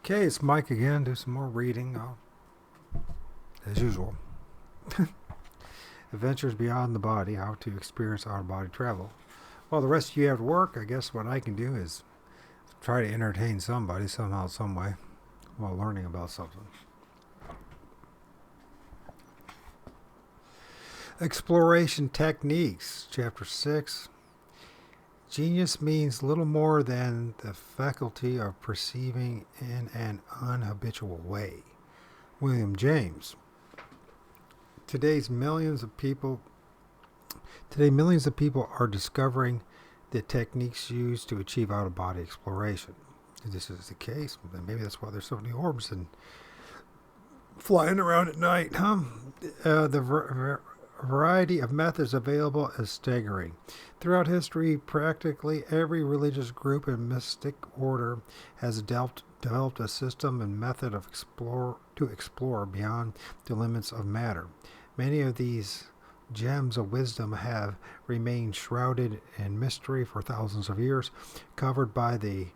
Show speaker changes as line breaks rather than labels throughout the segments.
Okay, it's Mike again. Do some more reading, as usual. Adventures Beyond the Body, How to Experience Out-of-Body Travel. Well, the rest of you have to work. I guess what I can do is try to entertain somebody somehow, some way, while learning about something. Exploration Techniques, Chapter 6. Genius means little more than the faculty of perceiving in an unhabitual way. William James. Today, millions of people are discovering the techniques used to achieve out-of-body exploration. If this is the case, then maybe that's why there's so many orbs and flying around at night, huh? The variety of methods available is staggering. Throughout history, practically every religious group and mystic order has developed a system and method to explore beyond the limits of matter. Many of these gems of wisdom have remained shrouded in mystery for thousands of years, covered by the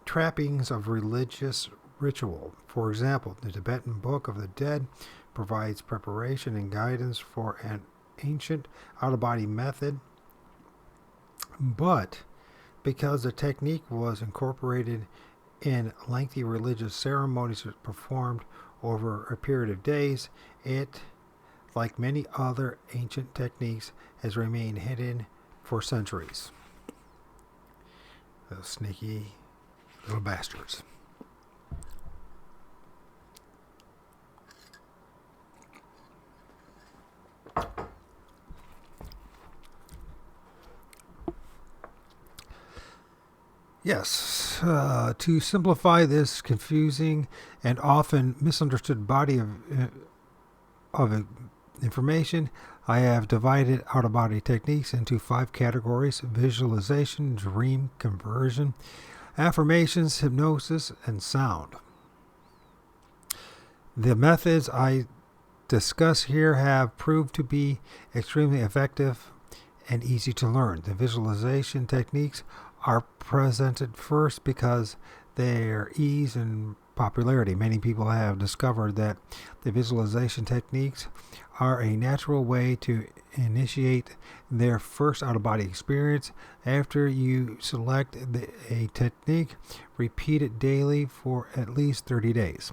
trappings of religious ritual. For example, the Tibetan Book of the Dead provides preparation and guidance for an ancient out-of-body method, but because the technique was incorporated in lengthy religious ceremonies performed over a period of days, it, like many other ancient techniques, has remained hidden for centuries. Those sneaky little bastards. Yes, to simplify this confusing and often misunderstood body of information, I have divided out-of-body techniques into 5 categories: visualization, dream conversion, affirmations, hypnosis, and sound. The methods I discuss here have proved to be extremely effective and easy to learn. The visualization techniques are presented first because their ease and popularity. Many people have discovered that the visualization techniques are a natural way to initiate their first out-of-body experience. After you select a technique, repeat it daily for at least 30 days.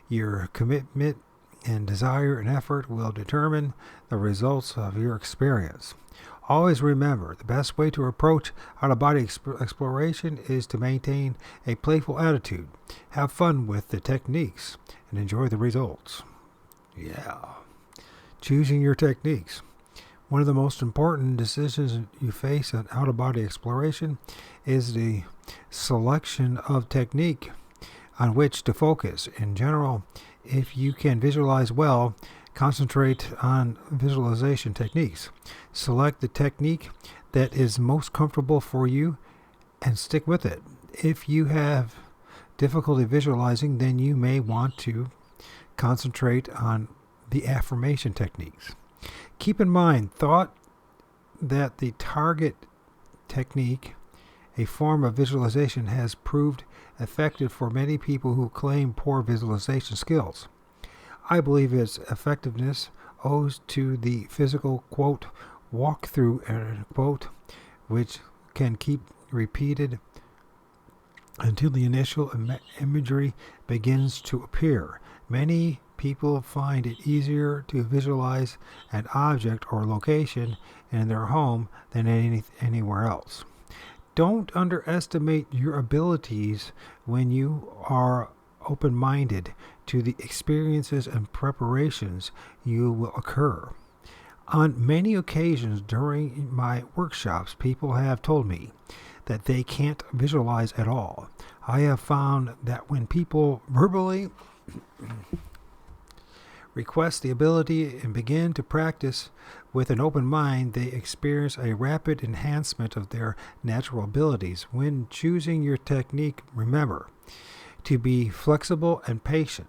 Your commitment and desire and effort will determine the results of your experience. Always remember, the best way to approach out-of-body exploration is to maintain a playful attitude. Have fun with the techniques and enjoy the results. Yeah. Choosing your techniques. One of the most important decisions you face in out-of-body exploration is the selection of technique on which to focus. In general, if you can visualize well, concentrate on visualization techniques. Select the technique that is most comfortable for you and stick with it. If you have difficulty visualizing, then you may want to concentrate on the affirmation techniques. Keep in mind, thought that the target technique, a form of visualization, has proved effective for many people who claim poor visualization skills. I believe its effectiveness owes to the physical, quote, walkthrough, quote, which can keep repeated until the initial imagery begins to appear. Many people find it easier to visualize an object or location in their home than anywhere else. Don't underestimate your abilities when you are open-minded to the experiences and preparations you will occur. On many occasions during my workshops, people have told me that they can't visualize at all. I have found that when people verbally request the ability and begin to practice with an open mind, they experience a rapid enhancement of their natural abilities. When choosing your technique, remember to be flexible and patient.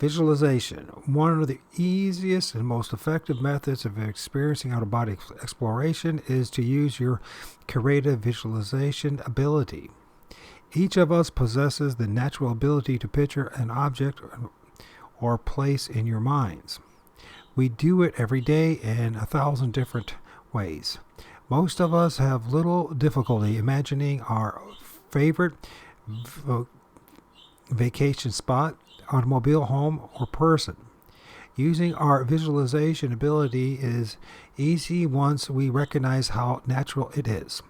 Visualization. One of the easiest and most effective methods of experiencing out-of-body exploration is to use your creative visualization ability. Each of us possesses the natural ability to picture an object or place in your minds. We do it every day in 1,000 different ways. Most of us have little difficulty imagining our favorite vacation spot, automobile, home, or person. Using our visualization ability is easy once we recognize how natural it is.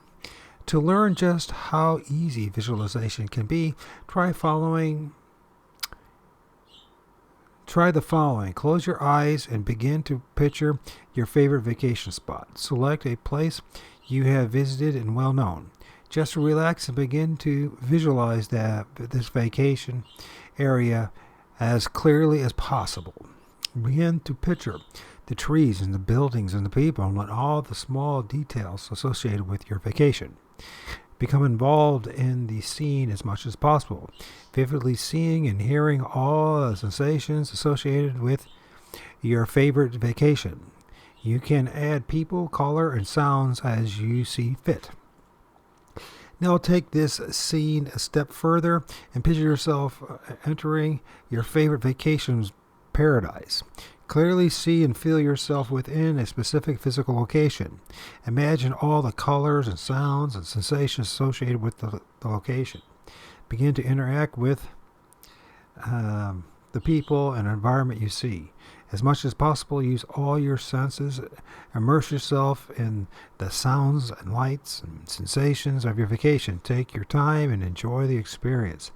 To learn just how easy visualization can be, try the following. Close your eyes and begin to picture your favorite vacation spot. Select a place you have visited and well known. Just relax and begin to visualize this vacation area as clearly as possible. Begin to picture the trees and the buildings and the people and all the small details associated with your vacation. Become involved in the scene as much as possible, vividly seeing and hearing all the sensations associated with your favorite vacation. You can add people, color, and sounds as you see fit. Now take this scene a step further and picture yourself entering your favorite vacation's paradise. Clearly see and feel yourself within a specific physical location. Imagine all the colors and sounds and sensations associated with the location. Begin to interact with the people and environment you see. As much as possible, use all your senses. Immerse yourself in the sounds and lights and sensations of your vacation. Take your time and enjoy the experience.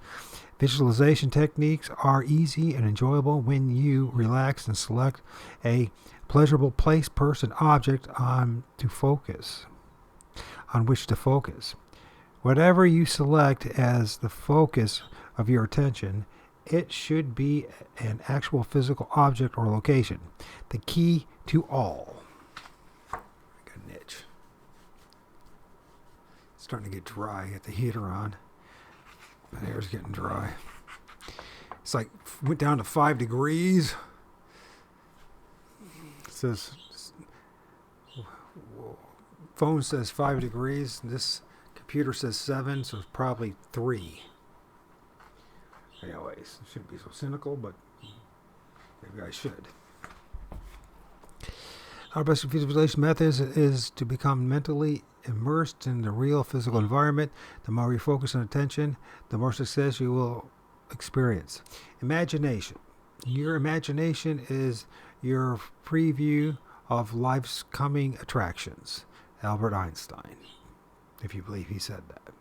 Visualization techniques are easy and enjoyable when you relax and select a pleasurable place, person, object on which to focus. Whatever you select as the focus of your attention, it should be an actual physical object or location. The key to all. Got an itch. It's starting to get dry. Get the heater on. My hair's getting dry. It's like went down to 5 degrees. It says phone says 5 degrees. This computer says 7, so it's probably 3. Anyways, I shouldn't be so cynical, but maybe I should. Our best visualization method is to become mentally immersed in the real physical environment. The more you focus on attention, the more success you will experience. Imagination. Your imagination is your preview of life's coming attractions. Albert Einstein, if you believe he said that.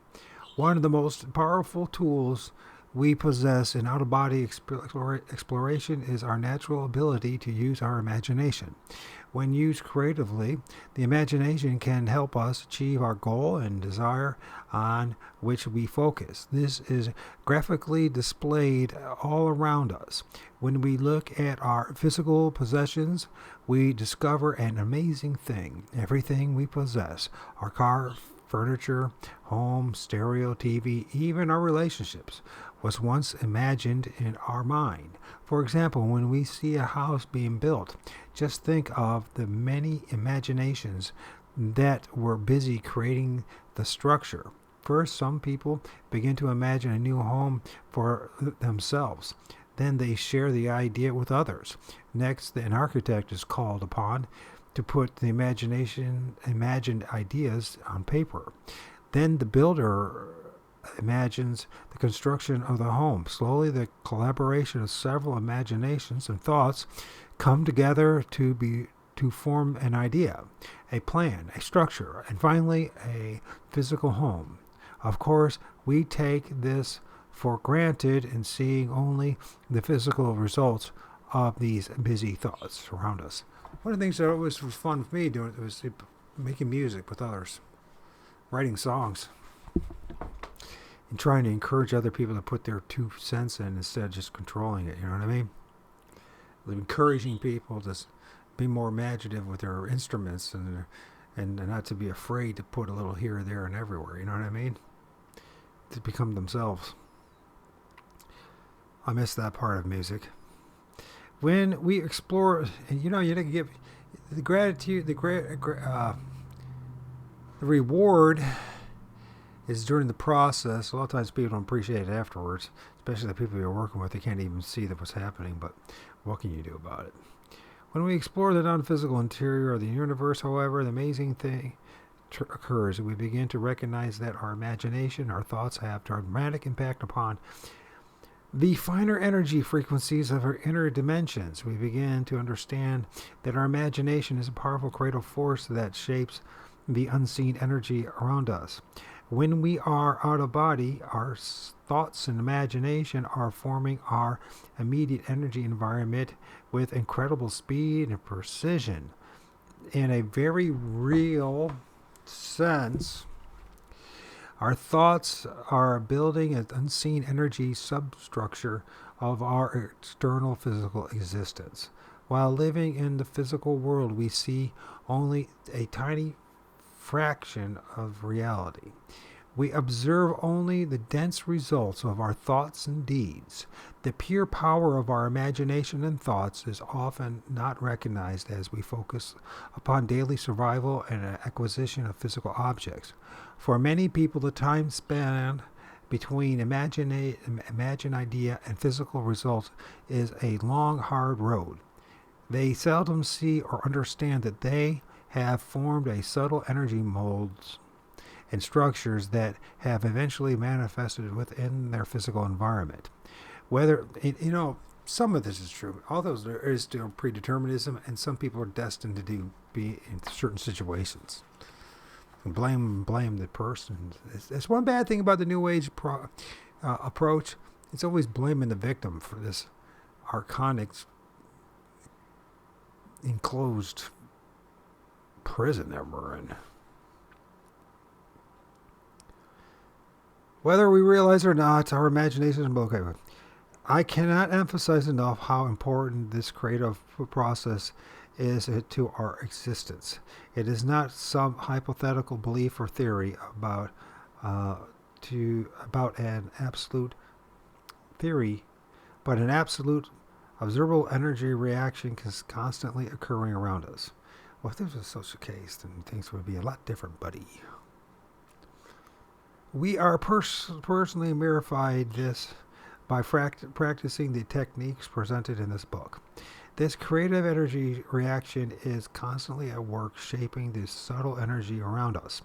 One of the most powerful tools we possess in out-of-body exploration is our natural ability to use our imagination. When used creatively, the imagination can help us achieve our goal and desire on which we focus. This is graphically displayed all around us. When we look at our physical possessions, we discover an amazing thing. Everything we possess, our car, furniture, home, stereo, TV, even our relationships, was once imagined in our mind. For example, when we see a house being built, just think of the many imaginations that were busy creating the structure. First, some people begin to imagine a new home for themselves. Then they share the idea with others. Next, an architect is called upon to put the imagined ideas on paper. Then the builder imagines the construction of the home. Slowly, the collaboration of several imaginations and thoughts come together to form an idea, a plan, a structure, and finally a physical home. Of course, we take this for granted in seeing only the physical results of these busy thoughts around us. One of the things that always was fun with me doing was making music with others, writing songs, and trying to encourage other people to put their 2 cents in instead of just controlling it. You know what I mean? Encouraging people to be more imaginative with their instruments and not to be afraid to put a little here, there, and everywhere. You know what I mean? To become themselves. I miss that part of music. When we explore, and you didn't give the gratitude, the reward is during the process. A lot of times people don't appreciate it afterwards, especially the people you're working with. They can't even see that what's happening, but what can you do about it? When we explore the non-physical interior of the universe, however, the amazing thing occurs. We begin to recognize that our imagination, our thoughts have dramatic impact upon the finer energy frequencies of our inner dimensions. We begin to understand that our imagination is a powerful creative force that shapes the unseen energy around us. When we are out of body, our thoughts and imagination are forming our immediate energy environment with incredible speed and precision. In a very real sense, our thoughts are building an unseen energy substructure of our external physical existence. While living in the physical world, we see only a tiny fraction of reality. We observe only the dense results of our thoughts and deeds. The pure power of our imagination and thoughts is often not recognized as we focus upon daily survival and acquisition of physical objects. For many people, the time span between imagine idea and physical results is a long, hard road. They seldom see or understand that they have formed a subtle energy molds and structures that have eventually manifested within their physical environment. Whether, some of this is true, although there is still predeterminism, and some people are destined to be in certain situations. And blame the person. It's one bad thing about the New Age approach. It's always blaming the victim for this archonic enclosed prison that we're in. Whether we realize it or not, our imagination is okay with. I cannot emphasize enough how important this creative process is to our existence. It is not some hypothetical belief or theory about an absolute theory, but an absolute observable energy reaction is constantly occurring around us. Well, if this was such a case, then things would be a lot different, buddy. We are personally verified this by practicing the techniques presented in this book. This creative energy reaction is constantly at work shaping the subtle energy around us.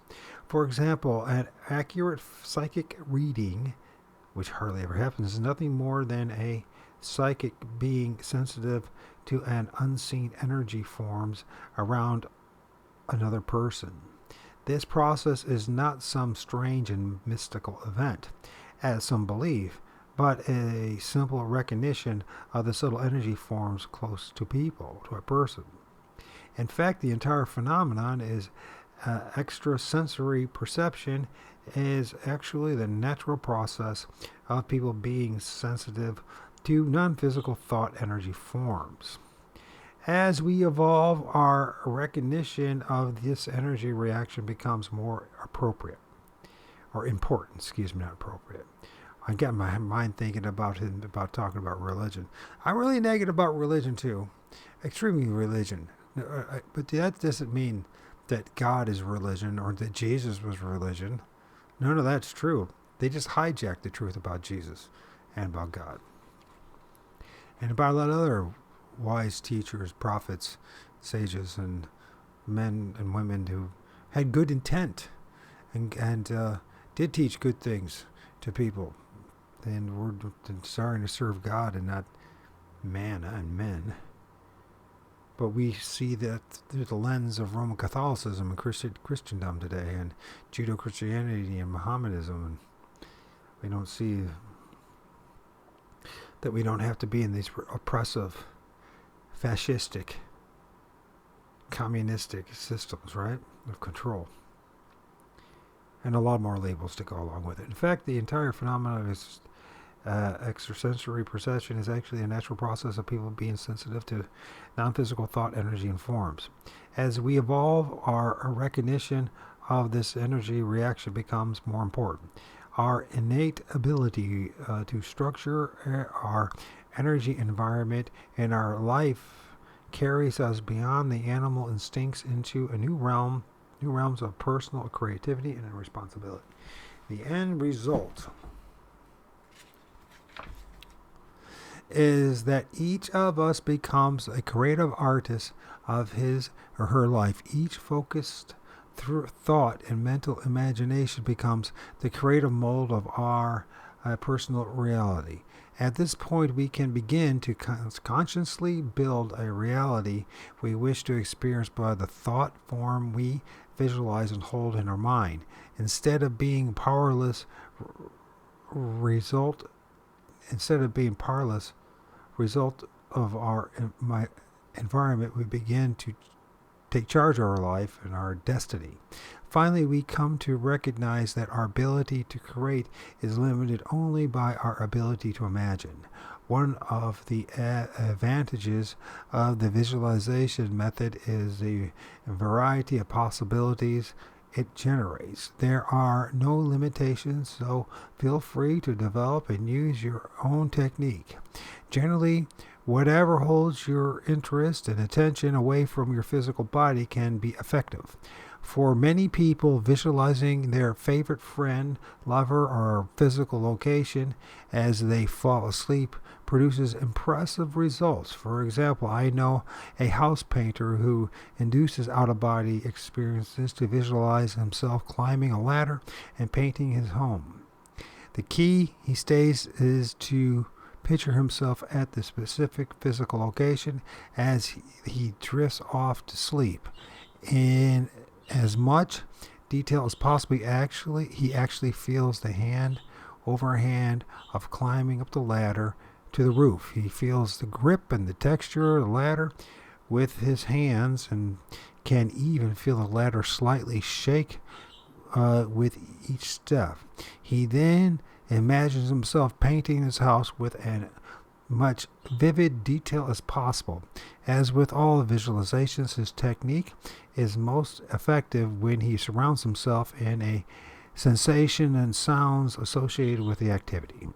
For example, an accurate psychic reading, which hardly ever happens, is nothing more than a psychic being sensitive to an unseen energy forms around another person. This process is not some strange and mystical event, as some believe, but a simple recognition of the subtle energy forms close to people, to a person. In fact, the entire phenomenon is extrasensory perception is actually the natural process of people being sensitive to non-physical thought energy forms. As we evolve, our recognition of this energy reaction becomes more appropriate, or important, not appropriate. I got my mind thinking about talking about religion. I'm really negative about religion too, extremely religion. But that doesn't mean that God is religion or that Jesus was religion. None of that's true. They just hijacked the truth about Jesus and about God. And about a lot of other wise teachers, prophets, sages, and men and women who had good intent and did teach good things to people. And were desiring to serve God and not man and men. But we see that through the lens of Roman Catholicism and Christendom today, and Judeo-Christianity and Mohammedanism, and we don't see that we don't have to be in these oppressive, fascistic, communistic systems, right, of control. And a lot more labels to go along with it. In fact, the entire phenomenon is extrasensory perception is actually a natural process of people being sensitive to non-physical thought, energy, and forms. As we evolve, our recognition of this energy reaction becomes more important. Our innate ability to structure our energy environment in our life carries us beyond the animal instincts into a new realms of personal creativity and responsibility. The end result is that each of us becomes a creative artist of his or her life. Each focused through thought and mental imagination becomes the creative mold of our personal reality. At this point, we can begin to consciously build a reality we wish to experience by the thought form we visualize and hold in our mind. Instead of being powerless, result of our environment, we begin to take charge of our life and our destiny. Finally, we come to recognize that our ability to create is limited only by our ability to imagine. One of the advantages of the visualization method is the variety of possibilities it generates. There are no limitations, so feel free to develop and use your own technique. Generally, whatever holds your interest and attention away from your physical body can be effective. For many people, visualizing their favorite friend, lover, or physical location as they fall asleep produces impressive results. For example, I know a house painter who induces out-of-body experiences to visualize himself climbing a ladder and painting his home. The key, he states, is to picture himself at the specific physical location as he drifts off to sleep. In as much detail as possible, he actually feels the hand over hand of climbing up the ladder to the roof. He feels the grip and the texture of the ladder with his hands and can even feel the ladder slightly shake with each step. He then imagines himself painting his house with as much vivid detail as possible. As with all visualizations, his technique is most effective when he surrounds himself in a sensation and sounds associated with the activity.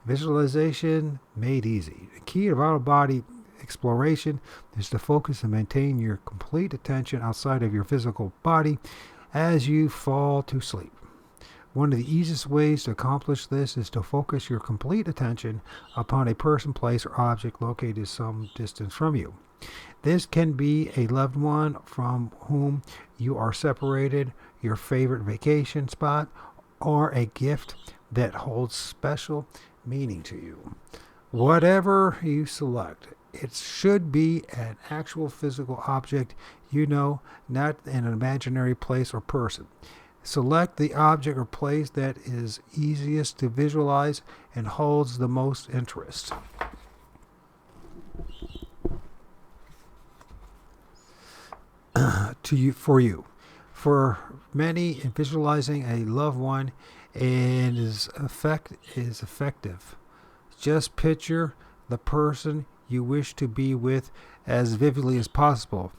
Visualization made easy. The key of out-of-body exploration is to focus and maintain your complete attention outside of your physical body as you fall to sleep. One of the easiest ways to accomplish this is to focus your complete attention upon a person, place, or object located some distance from you. This can be a loved one from whom you are separated, your favorite vacation spot, or a gift that holds special meaning to you. Whatever you select, it should be an actual physical object not an imaginary place or person. Select the object or place that is easiest to visualize and holds the most interest. For you. For many, visualizing a loved one is effective. Just picture the person you wish to be with as vividly as possible.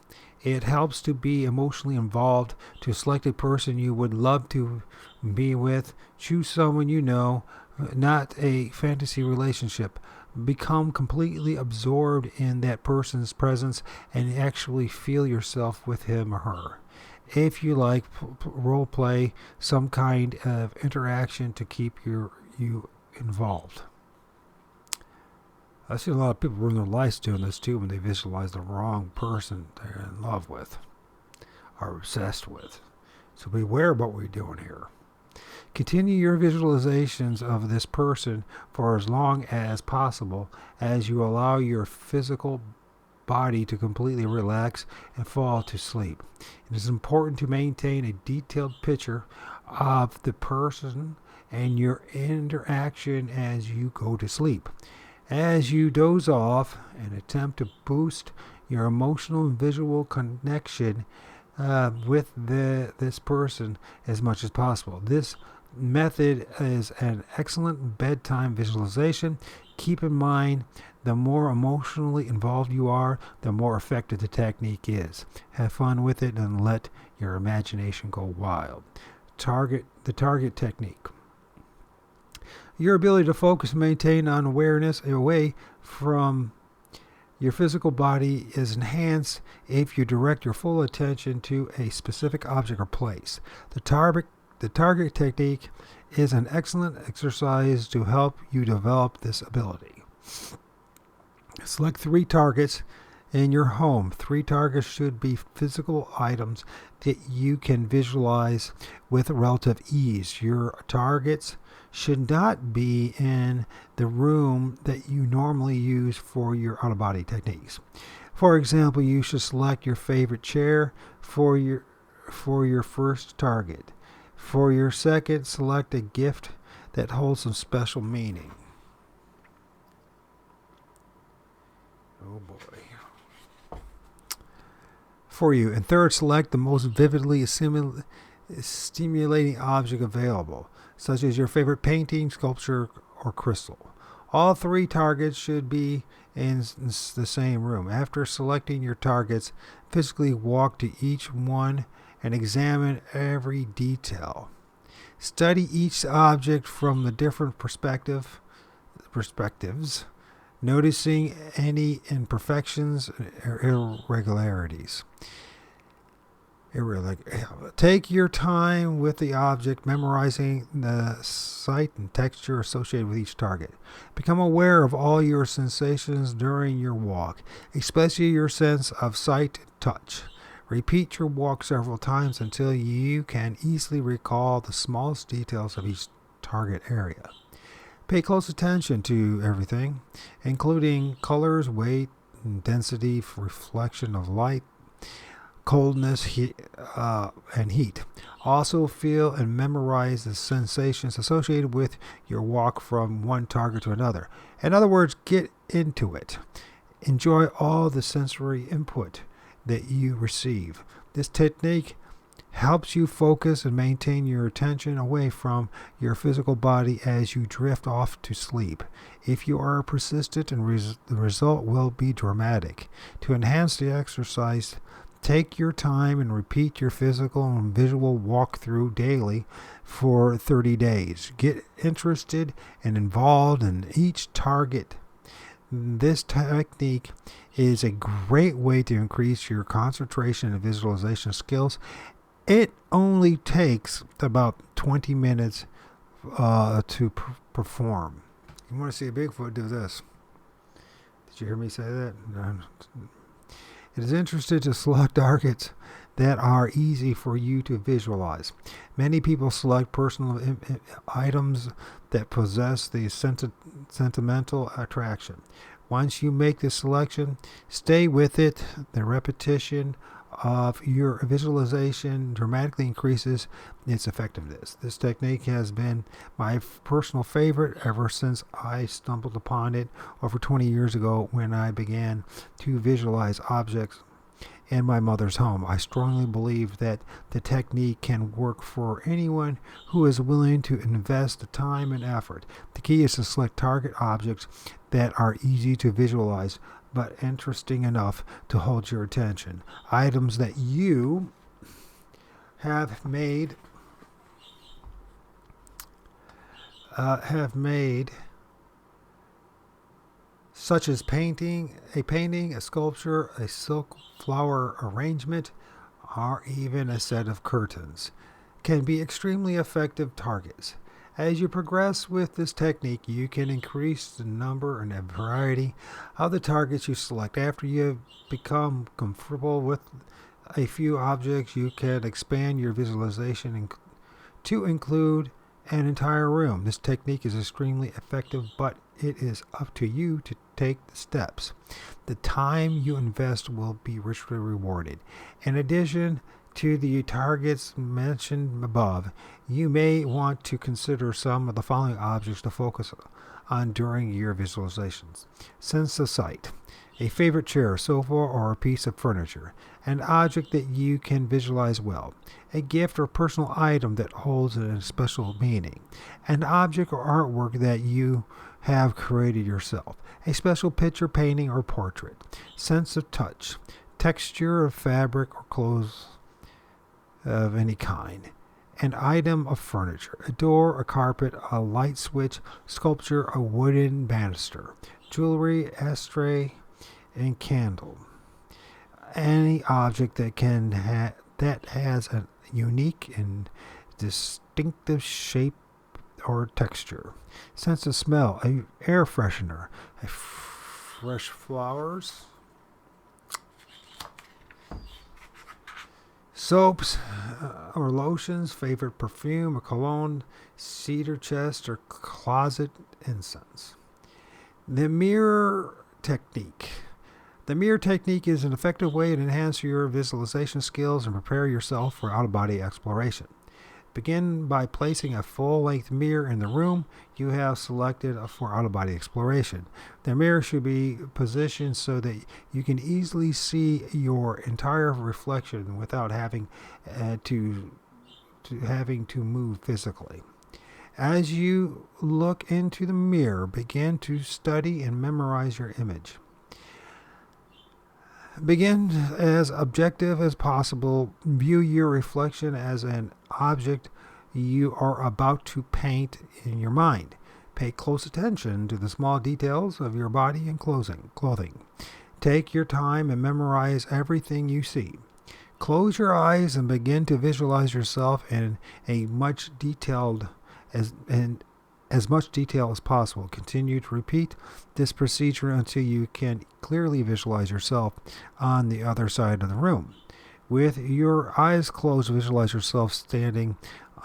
It helps to be emotionally involved. To select a person you would love to be with, choose someone you know, not a fantasy relationship. Become completely absorbed in that person's presence and actually feel yourself with him or her. If you like, role play some kind of interaction to keep you involved. I've seen a lot of people ruin their lives doing this too when they visualize the wrong person they're in love with, are obsessed with. So beware of what we're doing here. Continue your visualizations of this person for as long as possible as you allow your physical body to completely relax and fall to sleep. It is important to maintain a detailed picture of the person and your interaction as you go to sleep. As you doze off and attempt to boost your emotional and visual connection with this person as much as possible. This method is an excellent bedtime visualization. Keep in mind, the more emotionally involved you are, the more effective the technique is. Have fun with it and let your imagination go wild. The target technique. Your ability to focus and maintain on awareness away from your physical body is enhanced if you direct your full attention to a specific object or place. The target technique is an excellent exercise to help you develop this ability. Select 3 targets in your home. 3 targets should be physical items that you can visualize with relative ease. Your targets should not be in the room that you normally use for your out-of-body techniques. For example, you should select your favorite chair for your first target. For your second, select a gift that holds some special meaning. Oh boy. For you. And third, select the most vividly stimulating object available, such as your favorite painting, sculpture, or crystal. All 3 targets should be in the same room. After selecting your targets, physically walk to each one and examine every detail. Study each object from the different perspectives, noticing any imperfections or irregularities. Take your time with the object, memorizing the sight and texture associated with each target. Become aware of all your sensations during your walk, especially your sense of sight and touch. Repeat your walk several times until you can easily recall the smallest details of each target area. Pay close attention to everything, including colors, weight, and density, reflection of light, coldness, and heat. Also feel and memorize the sensations associated with your walk from one target to another. In other words, get into it. Enjoy all the sensory input that you receive. This technique helps you focus and maintain your attention away from your physical body as you drift off to sleep. If you are persistent, the result will be dramatic. To enhance the exercise, take your time and repeat your physical and visual walkthrough daily for 30 days. Get interested and involved in each target. This technique is a great way to increase your concentration and visualization skills. It only takes about 20 minutes to perform. You want to see a Bigfoot, do this. Did you hear me say that? No. It is interesting to select targets that are easy for you to visualize. Many people select personal items that possess the sentimental attraction. Once you make the selection, stay with it. The repetition of your visualization dramatically increases its effectiveness. This technique has been my personal favorite ever since I stumbled upon it over 20 years ago when I began to visualize objects in my mother's home. I strongly believe that the technique can work for anyone who is willing to invest the time and effort. The key is to select target objects that are easy to visualize but interesting enough to hold your attention. Items that you have made such as a painting, a sculpture, a silk flower arrangement, or even a set of curtains, can be extremely effective targets. As you progress with this technique, you can increase the number and the variety of the targets you select. After you have become comfortable with a few objects, you can expand your visualization to include an entire room. This technique is extremely effective, but it is up to you to take the steps. The time you invest will be richly rewarded. In addition to the targets mentioned above, you may want to consider some of the following objects to focus on during your visualizations. Sense of sight. A favorite chair, sofa, or a piece of furniture. An object that you can visualize well. A gift or personal item that holds a special meaning. An object or artwork that you have created yourself. A special picture, painting, or portrait. Sense of touch. Texture of fabric or clothes of any kind. An item of furniture. A door, a carpet, a light switch, sculpture, a wooden banister. Jewelry, ashtray, and candle. Any object that that has a unique and distinctive shape, or texture. Sense of smell, a air freshener, fresh flowers. Soaps or lotions, favorite perfume or cologne, cedar chest or closet incense. The mirror technique. The mirror technique is an effective way to enhance your visualization skills and prepare yourself for out-of-body exploration. Begin by placing a full-length mirror in the room you have selected for out-of-body exploration. The mirror should be positioned so that you can easily see your entire reflection without having to move physically. As you look into the mirror, begin to study and memorize your image. Begin as objective as possible. View your reflection as an object you are about to paint in your mind. Pay close attention to the small details of your body and clothing. Take your time and memorize everything you see. Close your eyes and begin to visualize yourself in as much detail as possible. Continue to repeat this procedure until you can clearly visualize yourself on the other side of the room. With your eyes closed, visualize yourself standing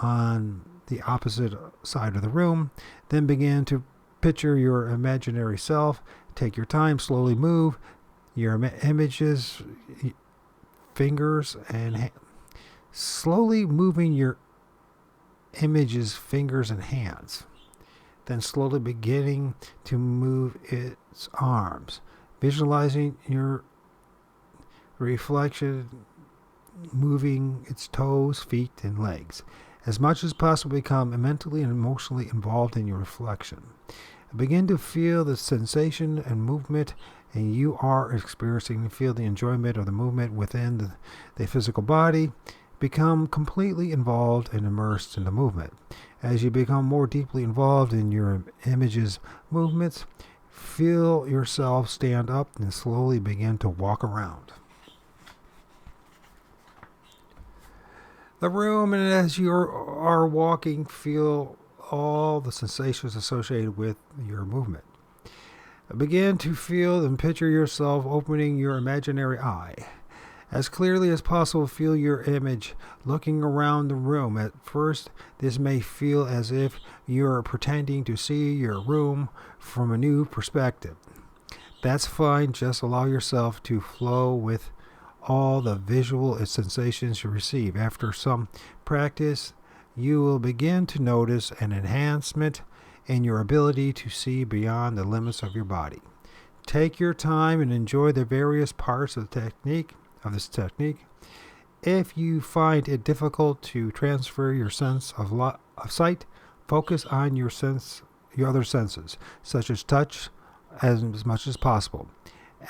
on the opposite side of the room. Then begin to picture your imaginary self. Take your time, slowly move your images, fingers, and hands. Slowly moving your images, fingers, and hands. Then slowly beginning to move its arms, visualizing your reflection, moving its toes, feet, and legs. As much as possible, become mentally and emotionally involved in your reflection. Begin to feel the sensation and movement, and you are experiencing. Feel the enjoyment of the movement within the physical body. Become completely involved and immersed in the movement. As you become more deeply involved in your images' movements, feel yourself stand up and slowly begin to walk around the room. And as you are walking, feel all the sensations associated with your movement. Begin to feel and picture yourself opening your imaginary eye. As clearly as possible, feel your image looking around the room. At first, this may feel as if you're pretending to see your room from a new perspective. That's fine. Just allow yourself to flow with all the visual sensations you receive. After some practice, you will begin to notice an enhancement in your ability to see beyond the limits of your body. Take your time and enjoy the various parts of this technique. If you find it difficult to transfer your sense of sight, focus on your other senses, such as touch, as much as possible.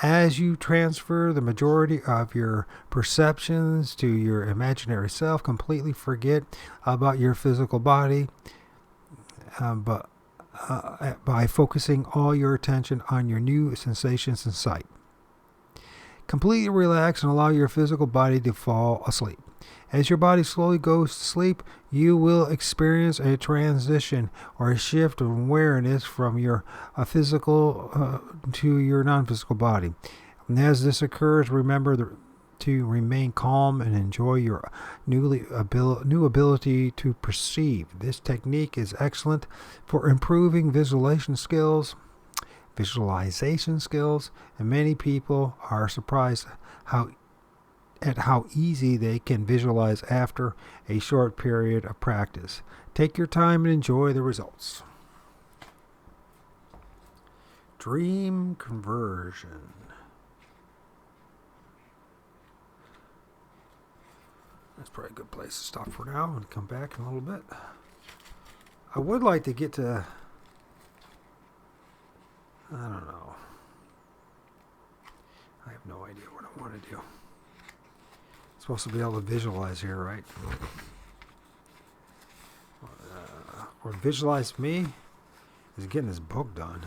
As you transfer the majority of your perceptions to your imaginary self, completely forget about your physical body, by focusing all your attention on your new sensations and sight. Completely relax and allow your physical body to fall asleep. As your body slowly goes to sleep, you will experience a transition or a shift of awareness from your physical to your non-physical body. And as this occurs, remember to remain calm and enjoy your new ability to perceive. This technique is excellent for improving visualization skills, and many people are surprised at how easy they can visualize after a short period of practice. Take your time and enjoy the results. Dream conversion. That's probably a good place to stop for now and come back in a little bit. I would like to get to, I don't know. I have no idea what I want to do. I'm supposed to be able to visualize here, right? Or visualize me is getting this book done.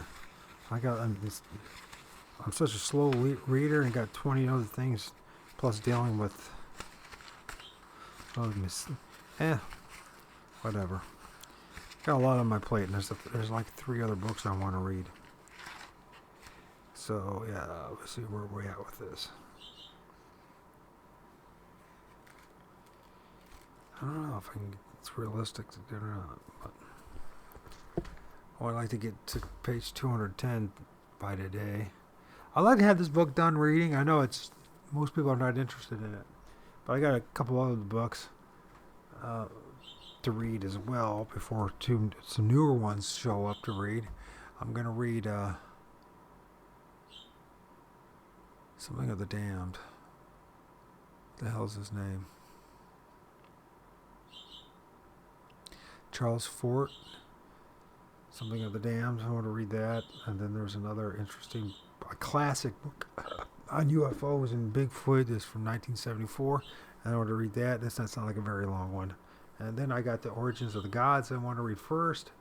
I'm such a slow reader and got 20 other things, plus dealing with whatever. Got a lot on my plate, and there's like 3 other books I want to read. So yeah, let's see where we're at with this. I don't know if it's realistic to do it or not, but I'd like to get to page 210 by today. I'd like to have this book done reading. I know most people are not interested in it, but I got a couple other books to read as well before some newer ones show up to read. I'm going to read Something of the Damned. What the hell's his name? Charles Fort. Something of the Damned. I want to read that. And then there's another interesting, a classic book on UFOs and Bigfoot. Is from 1974. I want to read that. This doesn't sound like a very long one. And then I got the Origins of the Gods I want to read first.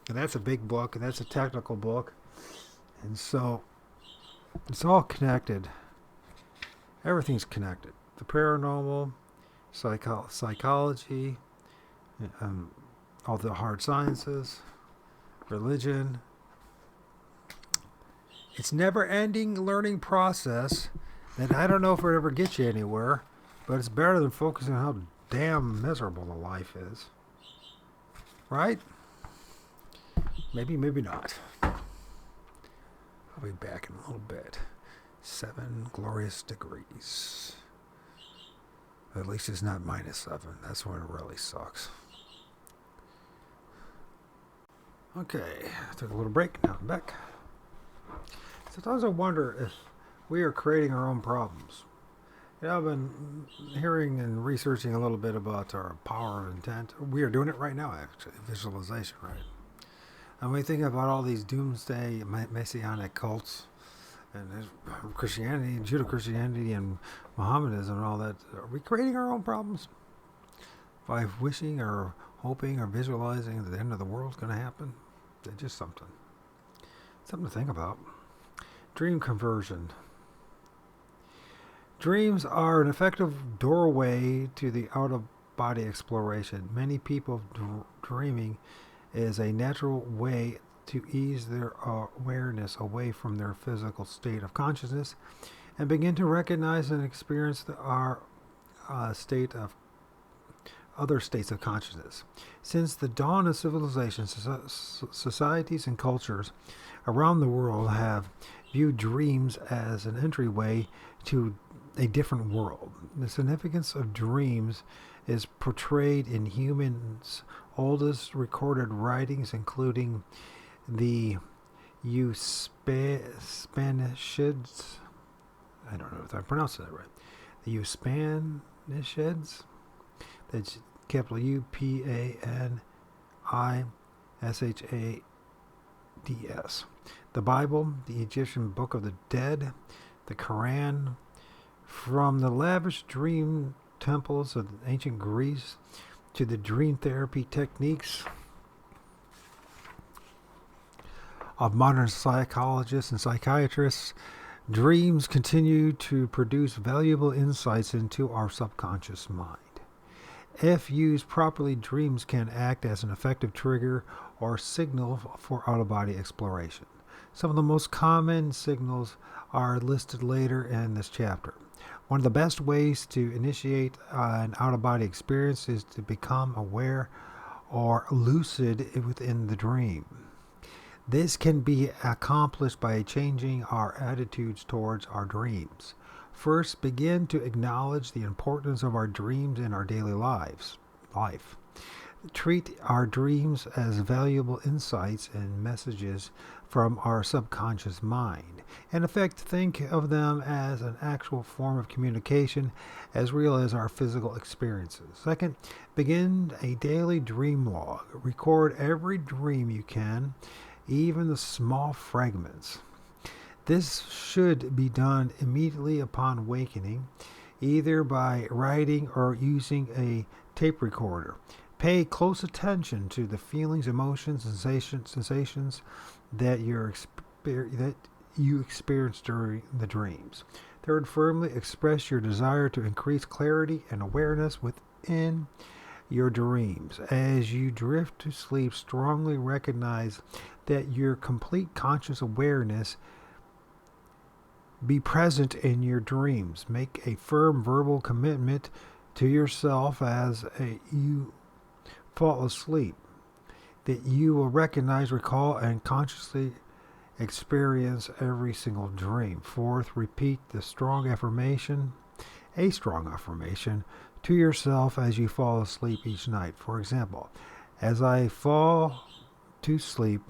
And that's a big book, and that's a technical book. And so it's all connected. Everything's connected. The paranormal, psychology, all the hard sciences, religion. It's never-ending learning process that I don't know if it ever gets you anywhere, but it's better than focusing on how damn miserable the life is. Right? Maybe, maybe not. I'll be back in a little bit. 7 glorious degrees. At least it's not -7. That's when it really sucks. Okay, took a little break. Now I'm back. Sometimes I wonder if we are creating our own problems. I've been hearing and researching a little bit about our power of intent. We are doing it right now, actually. Visualization, right? And we think about all these doomsday messianic cults and Christianity and Judeo-Christianity and Mohammedanism and all that. Are we creating our own problems by wishing or hoping or visualizing that the end of the world is going to happen? It's just something to think about. Dream conversion. Dreams are an effective doorway to the out-of-body exploration. Many people dreaming is a natural way to ease their awareness away from their physical state of consciousness and begin to recognize and experience our state of other states of consciousness. Since the dawn of civilization, societies and cultures around the world have viewed dreams as an entryway to a different world. The significance of dreams is portrayed in humans' oldest recorded writings, including the Upanishads. I don't know if I pronounced that right. The Upanishads. That's capital Upanishads. The Bible, the Egyptian Book of the Dead, the Quran. From the lavish dream temples of ancient Greece to the dream therapy techniques of modern psychologists and psychiatrists, dreams continue to produce valuable insights into our subconscious mind. If used properly, dreams can act as an effective trigger or signal for out-of-body exploration. Some of the most common signals are listed later in this chapter. One of the best ways to initiate an out-of-body experience is to become aware or lucid within the dream. This can be accomplished by changing our attitudes towards our dreams. First, begin to acknowledge the importance of our dreams in our daily life. Treat our dreams as valuable insights and messages from our subconscious mind. In effect, think of them as an actual form of communication as real as our physical experiences. Second, begin a daily dream log. Record every dream you can, even the small fragments. This should be done immediately upon awakening, either by writing or using a tape recorder. Pay close attention to the feelings, emotions, sensations that you experience during the dreams. Third, firmly express your desire to increase clarity and awareness within your dreams. As you drift to sleep, strongly recognize that your complete conscious awareness be present in your dreams. Make a firm verbal commitment to yourself as you fall asleep that you will recognize, recall, and consciously experience every single dream. Fourth, repeat a strong affirmation to yourself as you fall asleep each night. For example, as I fall to sleep,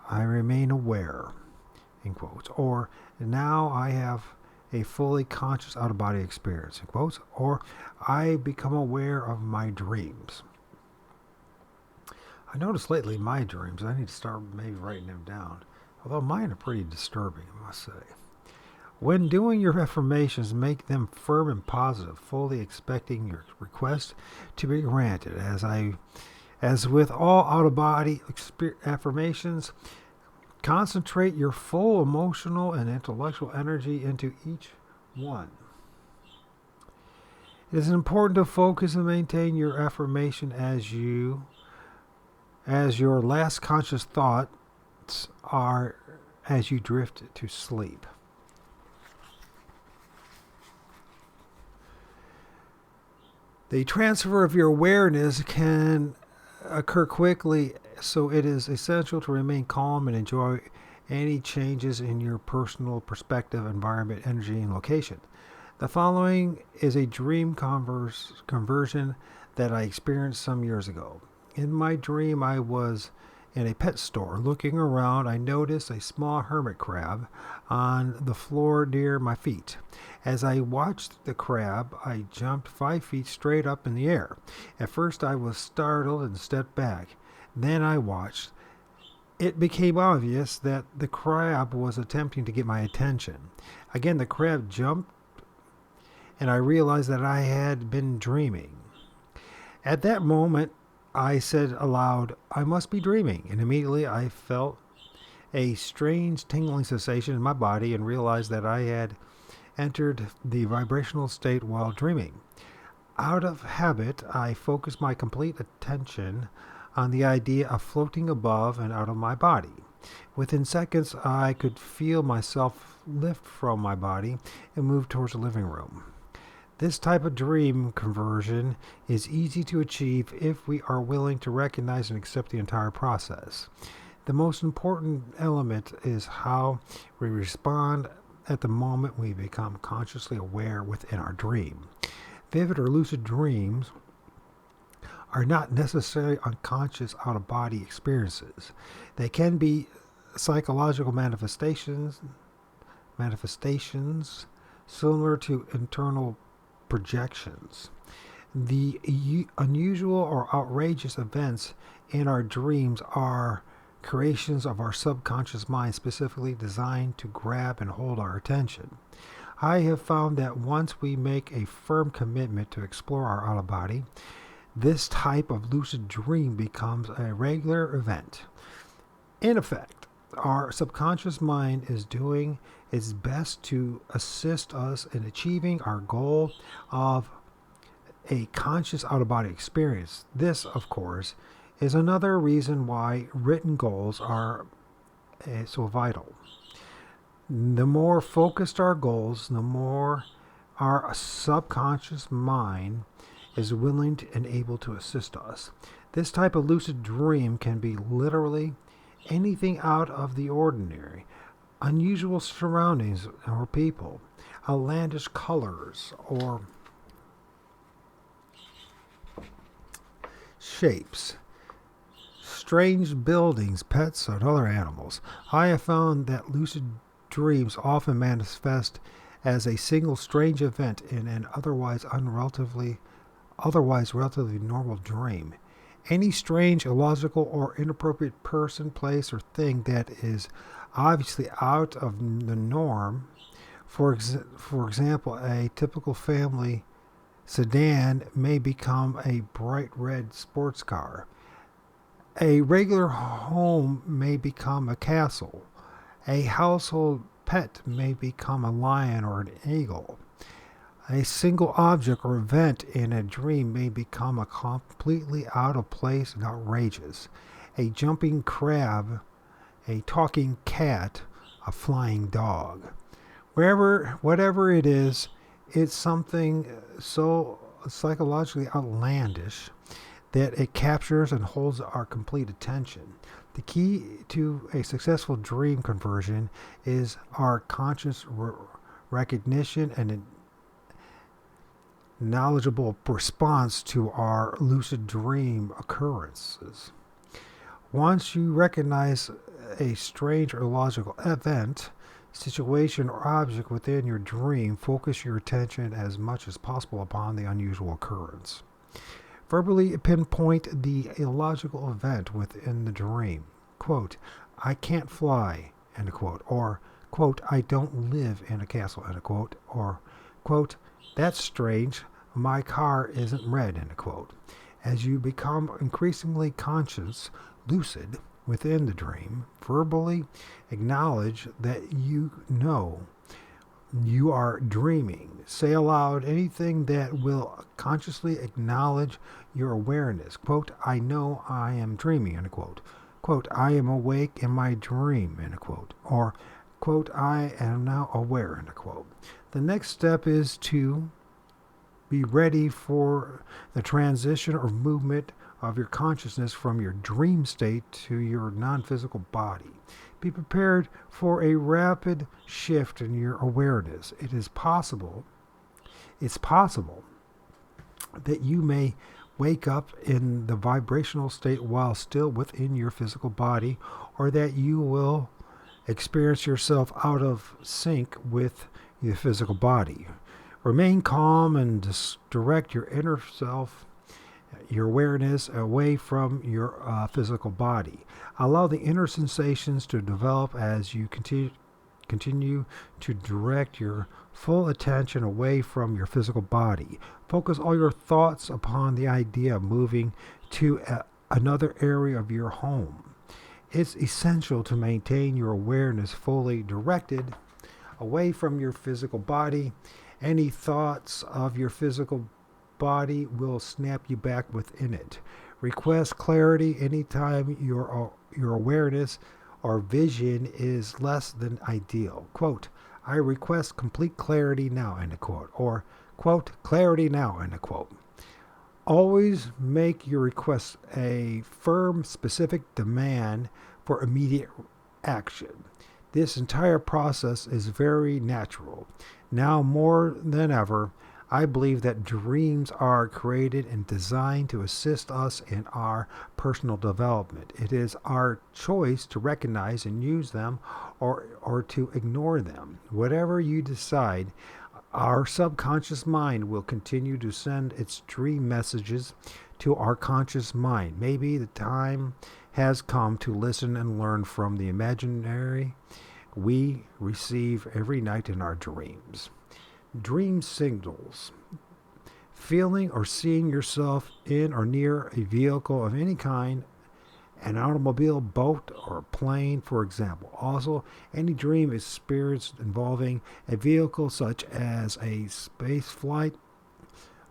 I remain aware, in quotes, or now I have a fully conscious out-of-body experience, in quotes, or I become aware of my dreams. I noticed lately my dreams, I need to start maybe writing them down, although mine are pretty disturbing, I must say. When doing your affirmations, make them firm and positive, fully expecting your request to be granted. As with all out-of-body affirmations, concentrate your full emotional and intellectual energy into each one. It is important to focus and maintain your affirmation as your last conscious thoughts are as you drift to sleep. The transfer of your awareness can occur quickly, so it is essential to remain calm and enjoy any changes in your personal perspective, environment, energy, and location. The following is a dream conversion that I experienced some years ago. In my dream, I was in a pet store. Looking around, I noticed a small hermit crab on the floor near my feet. As I watched the crab, I jumped 5 feet straight up in the air. At first, I was startled and stepped back. Then I watched. It became obvious that the crab was attempting to get my attention. Again, the crab jumped, and I realized that I had been dreaming. At that moment, I said aloud, "I must be dreaming," and immediately I felt a strange tingling sensation in my body and realized that I had entered the vibrational state while dreaming. Out of habit, I focused my complete attention on the idea of floating above and out of my body. Within seconds, I could feel myself lift from my body and move towards the living room. This type of dream conversion is easy to achieve if we are willing to recognize and accept the entire process. The most important element is how we respond at the moment we become consciously aware within our dream. Vivid or lucid dreams are not necessarily unconscious out-of-body experiences. They can be psychological manifestations similar to internal projections. The unusual or outrageous events in our dreams are creations of our subconscious mind, specifically designed to grab and hold our attention. I have found that once we make a firm commitment to explore our out-of-body, this type of lucid dream becomes a regular event. In effect, our subconscious mind is doing its best to assist us in achieving our goal of a conscious out-of-body experience. This, of course, is another reason why written goals are so vital. The more focused our goals, the more our subconscious mind is willing and able to assist us. This type of lucid dream can be literally anything out of the ordinary. Unusual surroundings or people, outlandish colors or shapes, strange buildings, pets, and other animals. I have found that lucid dreams often manifest as a single strange event in an otherwise relatively normal dream. Any strange, illogical, or inappropriate person, place, or thing that is obviously out of the norm. For example, a typical family sedan may become a bright red sports car. A regular home may become a castle. A household pet may become a lion or an eagle. A single object or event in a dream may become a completely out of place and outrageous. A jumping crab, a talking cat, a flying dog. Whatever it is, it's something so psychologically outlandish that it captures and holds our complete attention. The key to a successful dream conversion is our conscious recognition and a knowledgeable response to our lucid dream occurrences. Once you recognize a strange or illogical event, situation, or object within your dream, focus your attention as much as possible upon the unusual occurrence. Verbally pinpoint the illogical event within the dream. Quote, I can't fly, end quote. Or, quote, I don't live in a castle, end quote. Or, quote, that's strange, my car isn't red, end quote. As you become increasingly conscious, lucid, within the dream, verbally acknowledge that you know you are dreaming. Say aloud anything that will consciously acknowledge your awareness. Quote, I know I am dreaming, end quote. Quote, I am awake in my dream, end quote. Or, quote, I am now aware, end quote. The next step is to be ready for the transition or movement of your consciousness from your dream state to your non-physical body. Be prepared for a rapid shift in your awareness. It's possible that you may wake up in the vibrational state while still within your physical body, or that you will experience yourself out of sync with your physical body. Remain calm and direct your inner self, your awareness away from your physical body. Allow the inner sensations to develop as you continue to direct your full attention away from your physical body. Focus all your thoughts upon the idea of moving to another area of your home. It's essential to maintain your awareness fully directed away from your physical body. Any thoughts of your physical body will snap you back within it. Request clarity anytime your awareness or vision is less than ideal. Quote, I request complete clarity now, end quote. Or, quote, clarity now, end quote. Always make your request a firm, specific demand for immediate action. This entire process is very natural. Now more than ever, I believe that dreams are created and designed to assist us in our personal development. It is our choice to recognize and use them or to ignore them. Whatever you decide, our subconscious mind will continue to send its dream messages to our conscious mind. Maybe the time has come to listen and learn from the imaginary we receive every night in our dreams. Dream signals. Feeling or seeing yourself in or near a vehicle of any kind, an automobile, boat, or plane, for example. Also, any dream experience involving a vehicle such as a space flight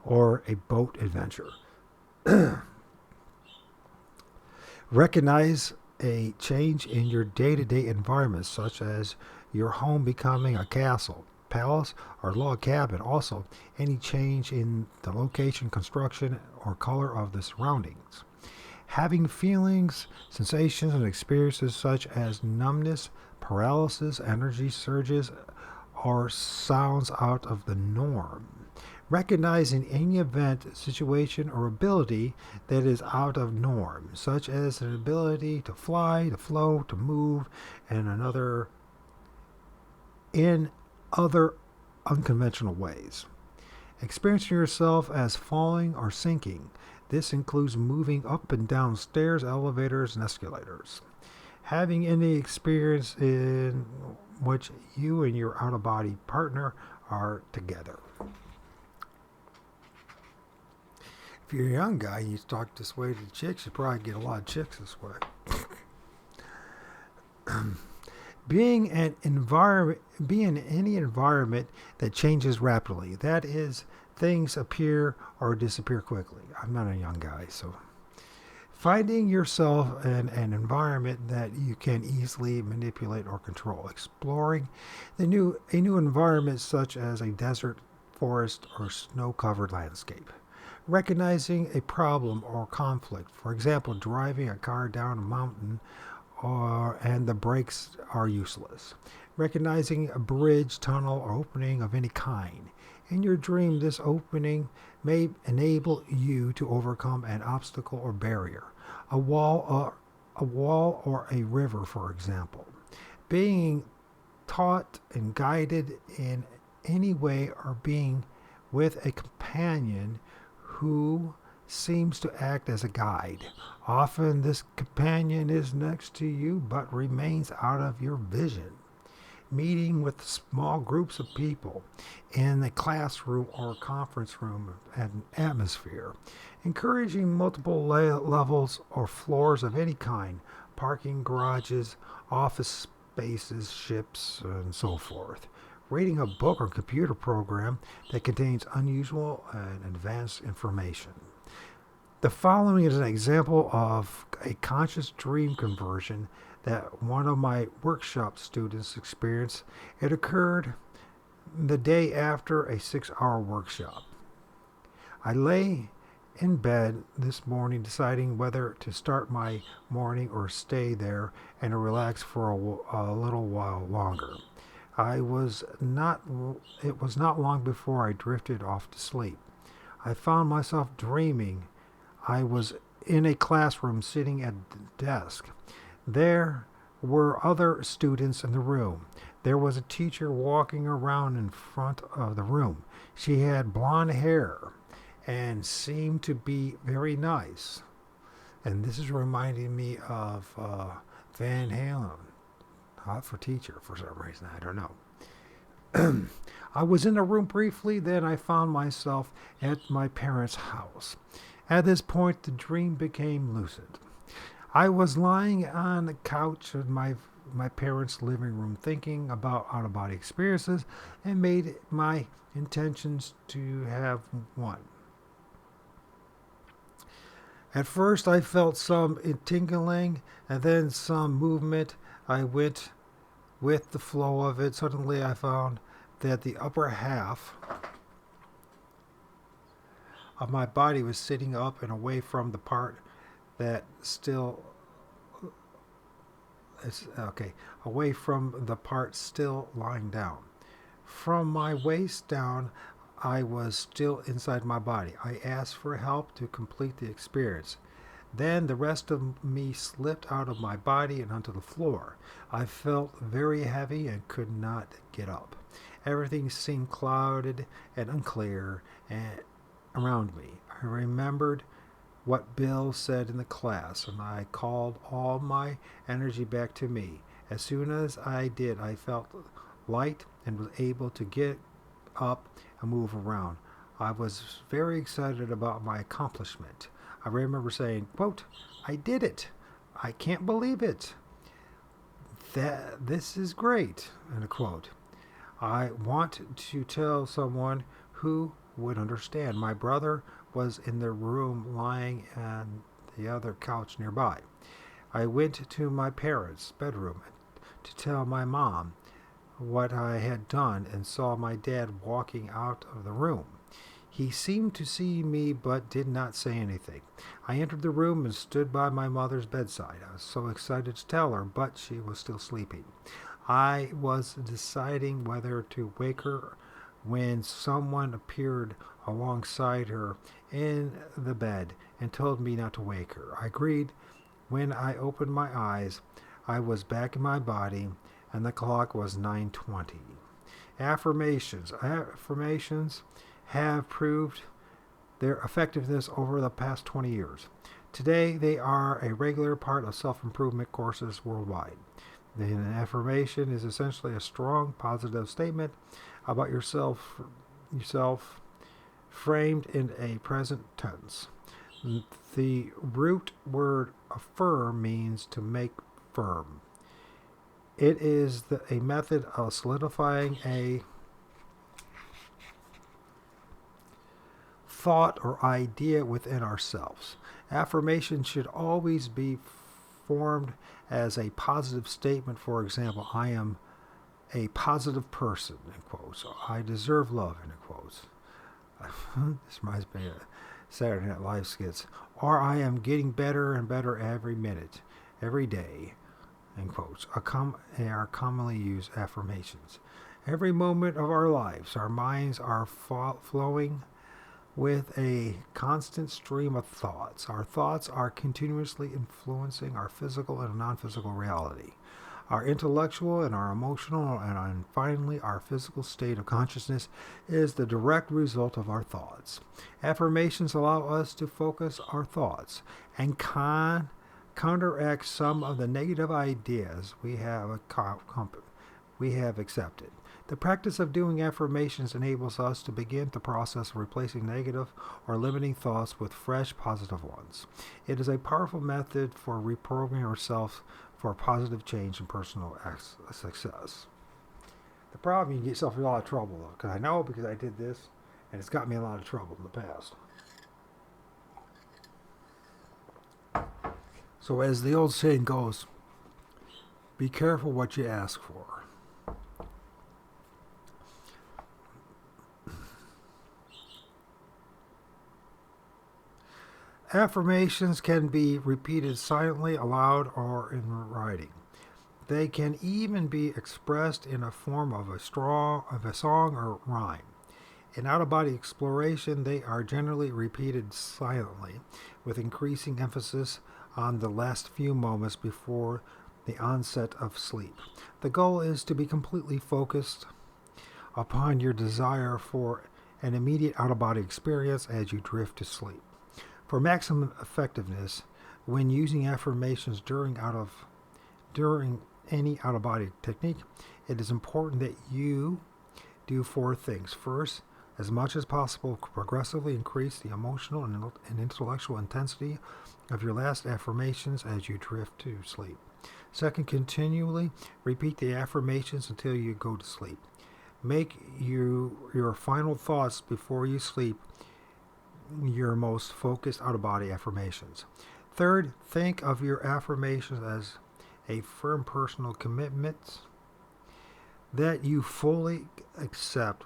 or a boat adventure. Recognize a change in your day-to-day environment, such as your home becoming a castle, palace, or log cabin. Also, any change in the location, construction, or color of the surroundings. Having feelings, sensations, and experiences such as numbness, paralysis, energy surges, or sounds out of the norm. Recognizing any event, situation, or ability that is out of norm, such as an ability to fly, to float, to move, and in other unconventional ways. Experiencing yourself as falling or sinking. This includes moving up and down stairs, elevators, and escalators. Having any experience in which you and your out-of-body partner are together. If you're a young guy and you talk this way to chicks, you probably get a lot of chicks this way. Being in any environment that changes rapidly. That is, things appear or disappear quickly. I'm not a young guy, so finding yourself in an environment that you can easily manipulate or control. Exploring a new environment such as a desert, forest, or snow-covered landscape. Recognizing a problem or conflict. For example, driving a car down a mountain and the brakes are useless. Recognizing a bridge, tunnel, or opening of any kind. In your dream, this opening may enable you to overcome an obstacle or barrier, a wall or a river, for example. Being taught and guided in any way or being with a companion who seems to act as a guide. Often this companion is next to you but remains out of your vision. Meeting with small groups of people in the classroom or conference room and atmosphere. Encouraging multiple levels or floors of any kind, parking garages, office spaces, ships, and so forth. Reading a book or computer program that contains unusual and advanced information. The following is an example of a conscious dream conversion that one of my workshop students experienced. It occurred the day after a 6-hour workshop. I lay in bed this morning deciding whether to start my morning or stay there and relax for a little while longer. It was not long before I drifted off to sleep. I found myself dreaming. I was in a classroom sitting at the desk. There were other students in the room. There was a teacher walking around in front of the room. She had blonde hair and seemed to be very nice. And this is reminding me of Van Halen. Hot for teacher for some reason. I don't know. I was in the room briefly, then I found myself at my parents' house. At this point, the dream became lucid. I was lying on the couch in my parents' living room thinking about out-of-body experiences and made my intentions to have one. At first, I felt some tingling and then some movement. I went with the flow of it. Suddenly, I found that the upper half of my body was sitting up and away from the part that still away from the part still lying down. From my waist down, I was still inside my body. I asked for help to complete the experience. Then the rest of me slipped out of my body and onto the floor. I felt very heavy and could not get up. Everything seemed clouded and unclear around me. I remembered what Bill said in the class, and I called all my energy back to me. As soon as I did, I felt light and was able to get up and move around. I was very excited about my accomplishment. I remember saying, quote, "I did it. I can't believe it. This is great," end quote. I want to tell someone who would understand. My brother was in the room lying on the other couch nearby. I went to my parents' bedroom to tell my mom what I had done and saw my dad walking out of the room. He seemed to see me but did not say anything. I entered the room and stood by my mother's bedside. I was so excited to tell her, but she was still sleeping. I was deciding whether to wake her when someone appeared alongside her in the bed and told me not to wake her. I agreed. When I opened my eyes, I was back in my body and the clock was 9:20. Affirmations have proved their effectiveness over the past 20 years. Today, they are a regular part of self-improvement courses worldwide. An affirmation is essentially a strong, positive statement about yourself framed in a present tense. The root word affirm means to make firm. It is a method of solidifying a thought or idea within ourselves. Affirmation should always be formed as a positive statement. For example, I am a positive person, in quotes. I deserve love, in quotes. This reminds me of Saturday Night Live skits. Or I am getting better and better every minute, every day, in quotes, are commonly used affirmations. Every moment of our lives, our minds are flowing with a constant stream of thoughts. Our thoughts are continuously influencing our physical and non-physical reality, our intellectual and our emotional, and finally our physical state of consciousness is the direct result of our thoughts. Affirmations allow us to focus our thoughts and counteract some of the negative ideas we have accepted. The practice of doing affirmations enables us to begin the process of replacing negative or limiting thoughts with fresh, positive ones. It is a powerful method for reprogramming ourselves for positive change and personal success. The problem, you can get yourself in a lot of trouble, though, because I know because I did this, and it's got me in a lot of trouble in the past. So as the old saying goes, be careful what you ask for. Affirmations can be repeated silently, aloud, or in writing. They can even be expressed in a form of a song or rhyme. In out-of-body exploration, they are generally repeated silently, with increasing emphasis on the last few moments before the onset of sleep. The goal is to be completely focused upon your desire for an immediate out-of-body experience as you drift to sleep. For maximum effectiveness, when using affirmations during any out-of-body technique, it is important that you do 4 things. First, as much as possible, progressively increase the emotional and intellectual intensity of your last affirmations as you drift to sleep. Second, continually repeat the affirmations until you go to sleep. Make your final thoughts before you sleep your most focused out-of-body affirmations. Third, think of your affirmations as a firm personal commitment that you fully accept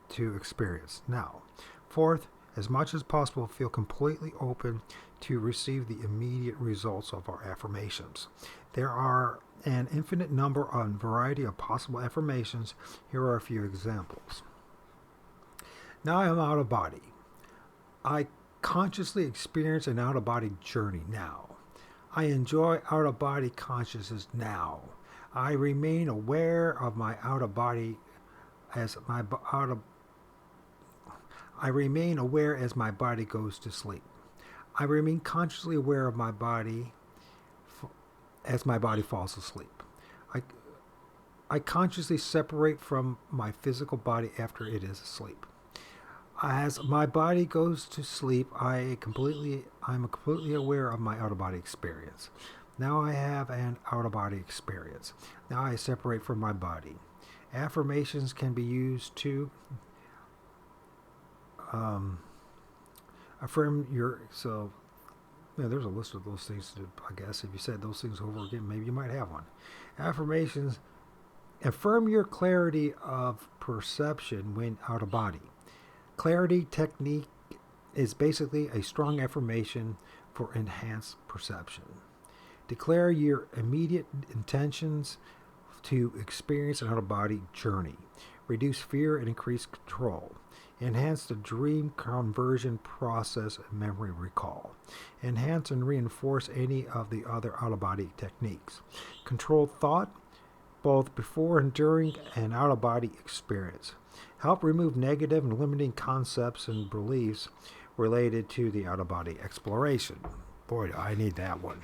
to experience now. Fourth, as much as possible, feel completely open to receive the immediate results of our affirmations. There are an infinite number and variety of possible affirmations. Here are a few examples. Now I am out of body. I consciously experience an out-of-body journey now. I enjoy out-of-body consciousness now. I remain aware of my out-of-body I remain aware as my body goes to sleep. I remain consciously aware of my body as my body falls asleep. I consciously separate from my physical body after it is asleep. As my body goes to sleep, I'm completely aware of my out-of-body experience. Now I have an out-of-body experience. Now I separate from my body. Affirmations can be used to affirm there's a list of those things to, I guess, if you said those things over again, maybe you might have one. Affirmations affirm your clarity of perception when out of body. Clarity technique is basically a strong affirmation for enhanced perception. Declare your immediate intentions to experience an out-of-body journey. Reduce fear and increase control. Enhance the dream conversion process and memory recall. Enhance and reinforce any of the other out-of-body techniques. Control thought, both before and during an out-of-body experience. Help remove negative and limiting concepts and beliefs related to the out-of-body exploration. Boy, do I need that one.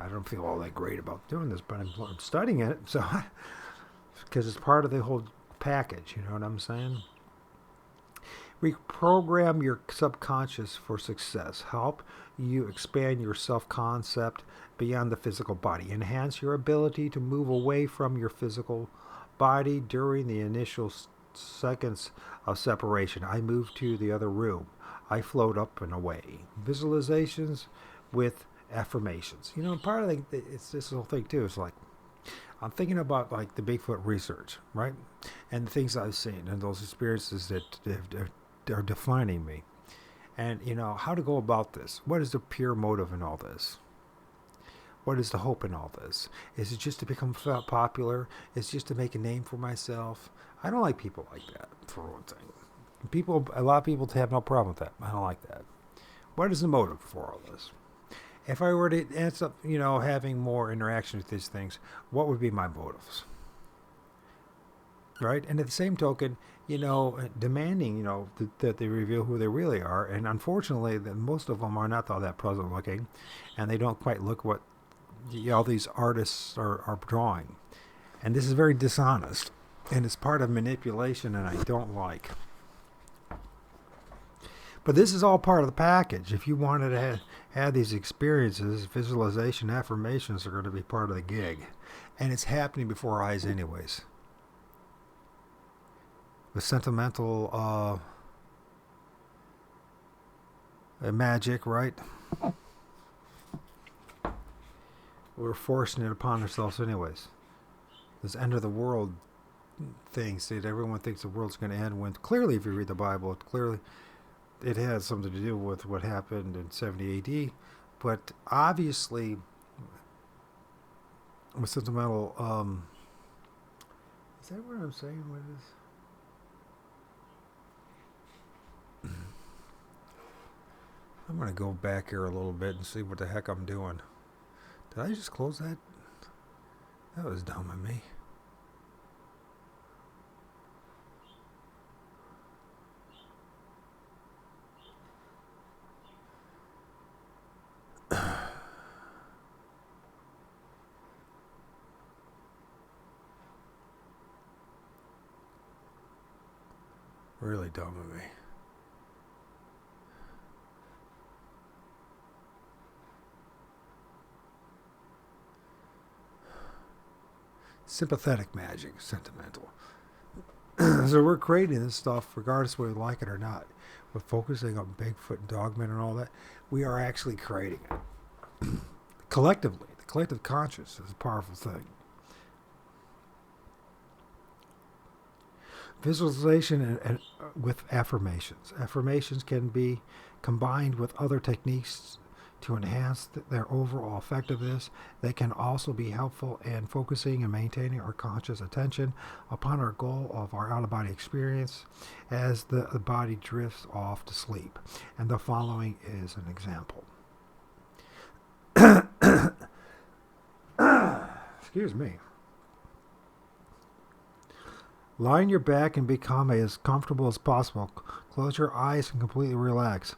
I don't feel all that great about doing this, but I'm studying it, so because it's part of the whole package, you know what I'm saying? Reprogram your subconscious for success. Help you expand your self-concept beyond the physical body. Enhance your ability to move away from your physical body during the initial seconds of separation. I move to the other room. I float up and away. Visualizations with affirmations. Part of it's this whole thing too. It's like I'm thinking about like the Bigfoot research, right, and the things I've seen and those experiences that are defining me, and how to go about this. What is the pure motive in all this? What is the hope in all this? Is it just to become popular? Is it just to make a name for myself? I don't like people like that, for one thing. A lot of people have no problem with that. I don't like that. What is the motive for all this? If I were to end up, having more interaction with these things, what would be my motives? Right? And at the same token, demanding, that they reveal who they really are. And unfortunately, most of them are not all that pleasant looking, and they don't quite look what all these artists are drawing. And this is very dishonest, and it's part of manipulation, and I don't like. But this is all part of the package. If you wanted to have these experiences, visualization, affirmations are going to be part of the gig. And it's happening before our eyes anyways. The sentimental magic, right? We're forcing it upon ourselves anyways. This end of the world things that everyone thinks the world's going to end when clearly, if you read the Bible, it has something to do with what happened in 70 AD, but obviously with sentimental, is that what I'm saying? What is? I'm going to go back here a little bit and see what the heck I'm doing. Did I just close that? That was dumb of me. Really dumb of me. Sympathetic magic, sentimental. So we're creating this stuff regardless whether we like it or not. We're focusing on Bigfoot and Dogman and all that. We are actually creating it. Collectively, the collective conscious is a powerful thing. Visualization and with affirmations. Affirmations can be combined with other techniques to enhance their overall effectiveness. They can also be helpful in focusing and maintaining our conscious attention upon our goal of our out-of-body experience as the body drifts off to sleep. And the following is an example. Excuse me. Lie on your back and become as comfortable as possible. Close your eyes and completely relax.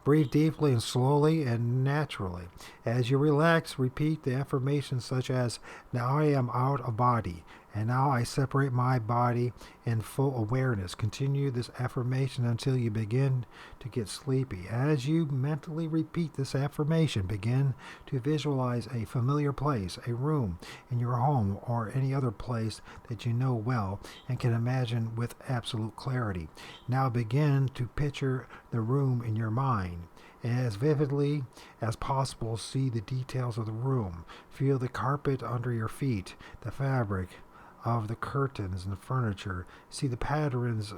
Breathe deeply and slowly and naturally. As you relax, repeat the affirmations such as, now I am out of body, and now I separate my body in full awareness. Continue this affirmation until you begin to get sleepy. As you mentally repeat this affirmation, begin to visualize a familiar place, a room in your home or any other place that you know well and can imagine with absolute clarity. Now begin to picture the room in your mind. As vividly as possible, see the details of the room. Feel the carpet under your feet, the fabric of the curtains and the furniture. See the patterns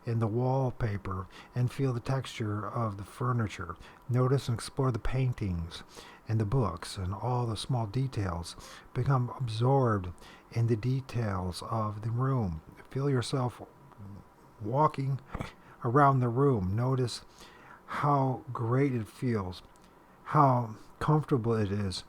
in the wallpaper and feel the texture of the furniture. Notice and explore the paintings and the books and all the small details. Become absorbed in the details of the room. Feel yourself walking around the room. Notice how great it feels, how comfortable it is.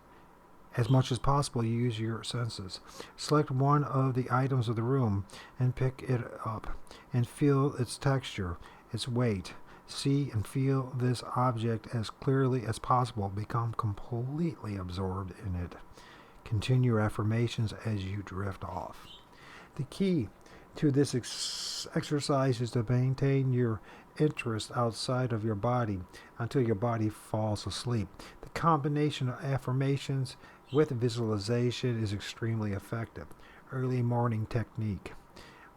As much as possible, use your senses. Select one of the items of the room and pick it up and feel its texture, its weight. See and feel this object as clearly as possible. Become completely absorbed in it. Continue your affirmations as you drift off. The key to this exercise is to maintain your interest outside of your body until your body falls asleep. The combination of affirmations with visualization is extremely effective. Early morning technique.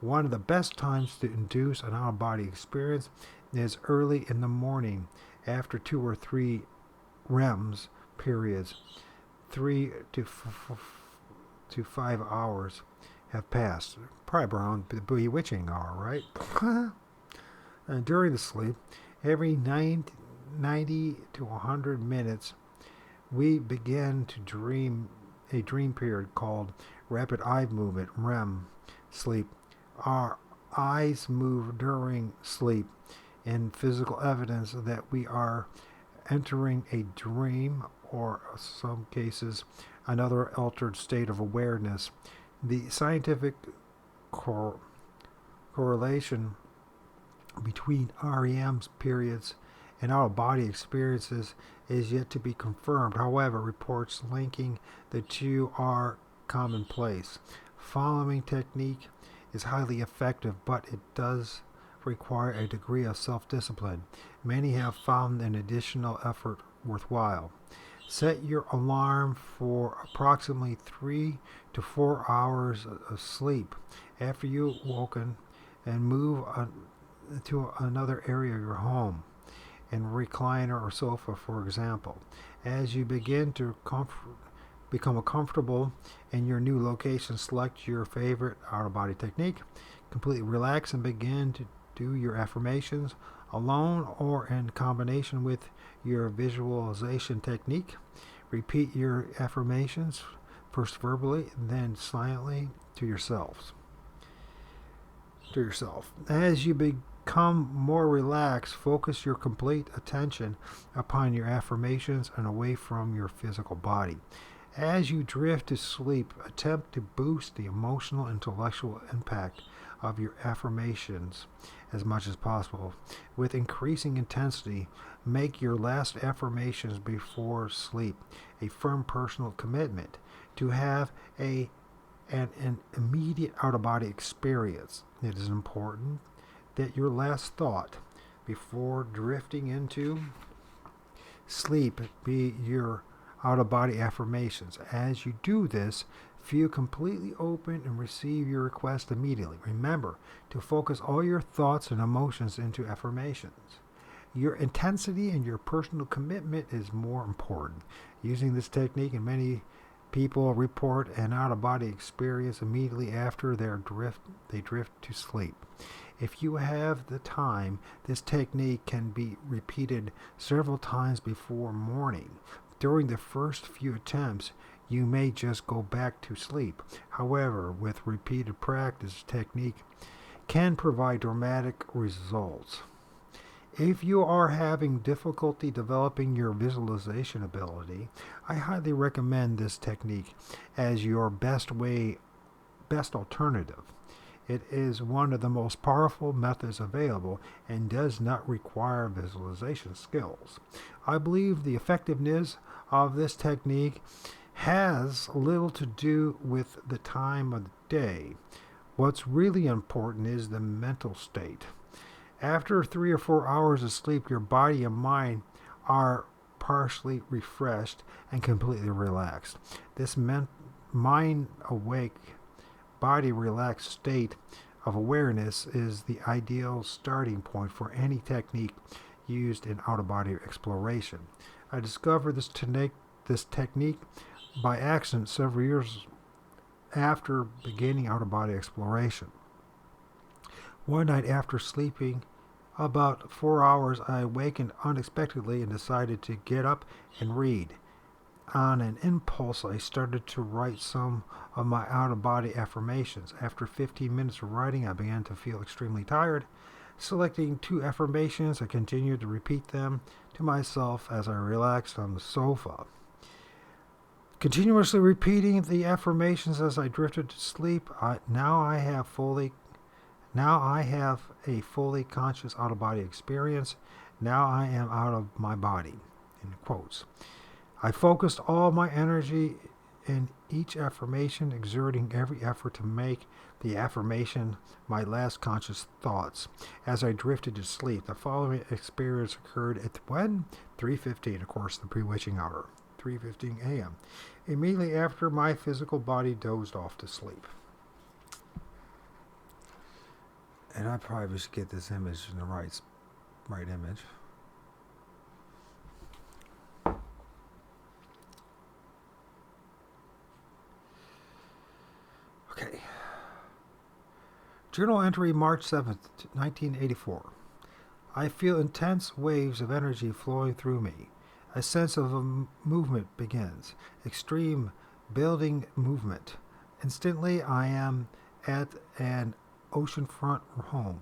One of the best times to induce an out-of-body experience is early in the morning, after 2 or 3 REMs periods. 3 to 5 hours have passed. Probably around the bewitching hour, right? And during the sleep, every 90 to 100 minutes, we begin to dream a dream period called rapid eye movement, REM sleep. Our eyes move during sleep, and physical evidence that we are entering a dream, or in some cases another altered state of awareness. The scientific correlation between REM periods and out-of-body experiences is yet to be confirmed. However, reports linking the two are commonplace. Following technique is highly effective, but it does require a degree of self-discipline. Many have found an additional effort worthwhile. Set your alarm for approximately 3 to 4 hours of sleep after you've woken, and move to another area of your home, in recliner or sofa, for example. As you begin to become comfortable in your new location, select your favorite out-of-body technique. Completely relax and begin to do your affirmations alone or in combination with your visualization technique. Repeat your affirmations, first verbally, then silently to yourself. As you become more relaxed, focus your complete attention upon your affirmations and away from your physical body. As you drift to sleep, attempt to boost the emotional, intellectual impact of your affirmations as much as possible. With increasing intensity, make your last affirmations before sleep a firm personal commitment to have an immediate out-of-body experience. It is important that your last thought before drifting into sleep be your out-of-body affirmations. As you do this, feel completely open and receive your request immediately. Remember to focus all your thoughts and emotions into affirmations. Your intensity and your personal commitment is more important. Using this technique, and many people report an out-of-body experience immediately after they drift to sleep. If you have the time, this technique can be repeated several times before morning. During the first few attempts, you may just go back to sleep. However, with repeated practice, technique can provide dramatic results. If you are having difficulty developing your visualization ability, I highly recommend this technique as your best alternative. It is one of the most powerful methods available and does not require visualization skills. I believe the effectiveness of this technique has little to do with the time of the day. What's really important is the mental state. After 3 or 4 hours of sleep, your body and mind are partially refreshed and completely relaxed. This mind awake, body relaxed state of awareness is the ideal starting point for any technique used in out-of-body exploration. I discovered this technique by accident several years after beginning out-of-body exploration. One night after sleeping about 4 hours, I awakened unexpectedly and decided to get up and read. On an impulse, I started to write some of my out-of-body affirmations. After 15 minutes of writing, I began to feel extremely tired. Selecting 2 affirmations, I continued to repeat them to myself as I relaxed on the sofa. Continuously repeating the affirmations as I drifted to sleep, now I have a fully conscious out-of-body experience. Now I am out of my body. In quotes. I focused all my energy in each affirmation, exerting every effort to make the affirmation my last conscious thoughts. As I drifted to sleep, the following experience occurred at when? 3:15, of course, the pre-witching hour, 3:15 a.m. Immediately after my physical body dozed off to sleep. And I probably should get this image in the right image. Okay. Journal entry March 7th, 1984. I feel intense waves of energy flowing through me. A sense of a movement begins. Extreme building movement. Instantly I am at an oceanfront home.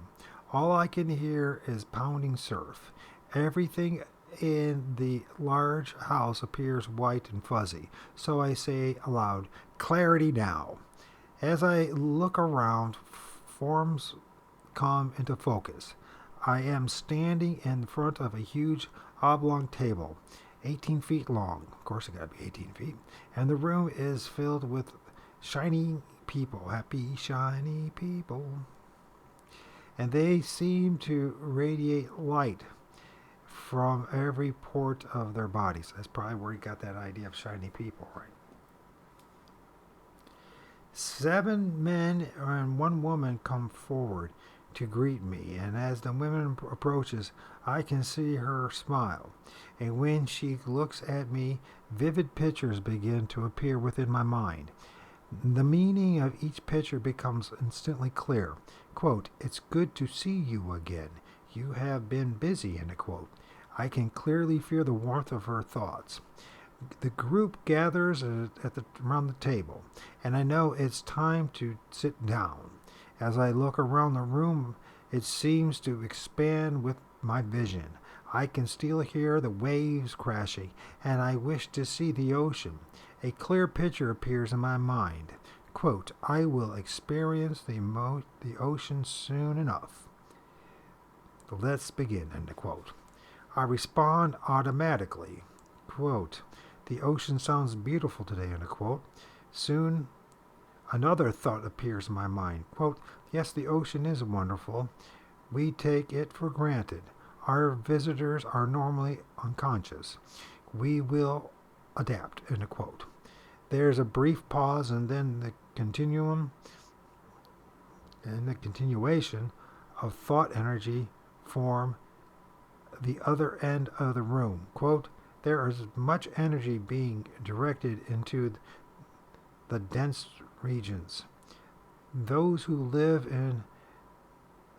All I can hear is pounding surf. Everything in the large house appears white and fuzzy. So I say aloud, "Clarity now." As I look around, forms come into focus. I am standing in front of a huge oblong table, 18 feet long. Of course, it got to be 18 feet. And the room is filled with shiny people, happy, shiny people. And they seem to radiate light from every port of their bodies. That's probably where he got that idea of shiny people, right? 7 men and 1 woman come forward to greet me, and as the woman approaches, I can see her smile. And when she looks at me, vivid pictures begin to appear within my mind. The meaning of each picture becomes instantly clear. Quote, "It's good to see you again. You have been busy," end quote. I can clearly feel the warmth of her thoughts. The group gathers around the table, and I know it's time to sit down. As I look around the room, it seems to expand with my vision. I can still hear the waves crashing, and I wish to see the ocean. A clear picture appears in my mind. Quote, "I will experience the ocean soon enough. Let's begin," end quote. I respond automatically. Quote, "The ocean sounds beautiful today," end quote. Soon another thought appears in my mind. Quote, "Yes, the ocean is wonderful. We take it for granted. Our visitors are normally unconscious. We will adapt," end quote. There's a brief pause, and then the continuation of thought energy form the other end of the room. Quote, "There is much energy being directed into the dense regions. Those who live in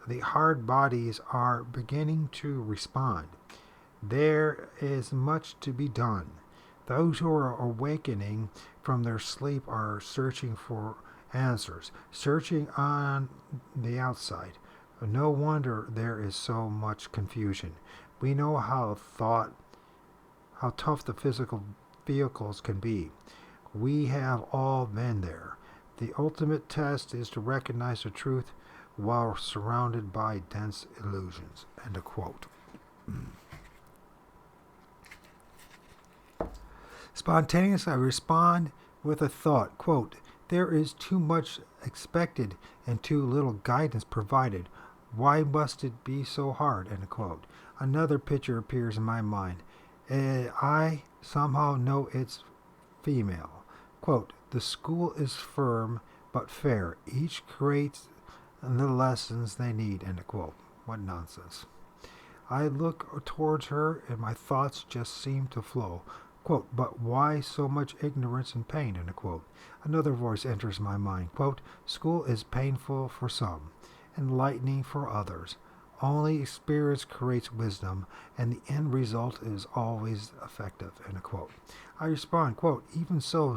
the hard bodies are beginning to respond. There is much to be done. Those who are awakening from their sleep are searching for answers, searching on the outside. No wonder there is so much confusion. We know how tough the physical vehicles can be. We have all been there. The ultimate test is to recognize the truth while surrounded by dense illusions." End of quote. Spontaneously, I respond with a thought. Quote, "There is too much expected and too little guidance provided. Why must it be so hard?" End quote. Another picture appears in my mind. I somehow know it's female. Quote, "The school is firm but fair. Each creates the lessons they need." End quote. What nonsense. I look towards her and my thoughts just seem to flow. Quote, "But why so much ignorance and pain?" End quote. Another voice enters my mind. Quote, "School is painful for some, enlightening for others. Only experience creates wisdom, and the end result is always effective." End quote. I respond, quote, "Even so,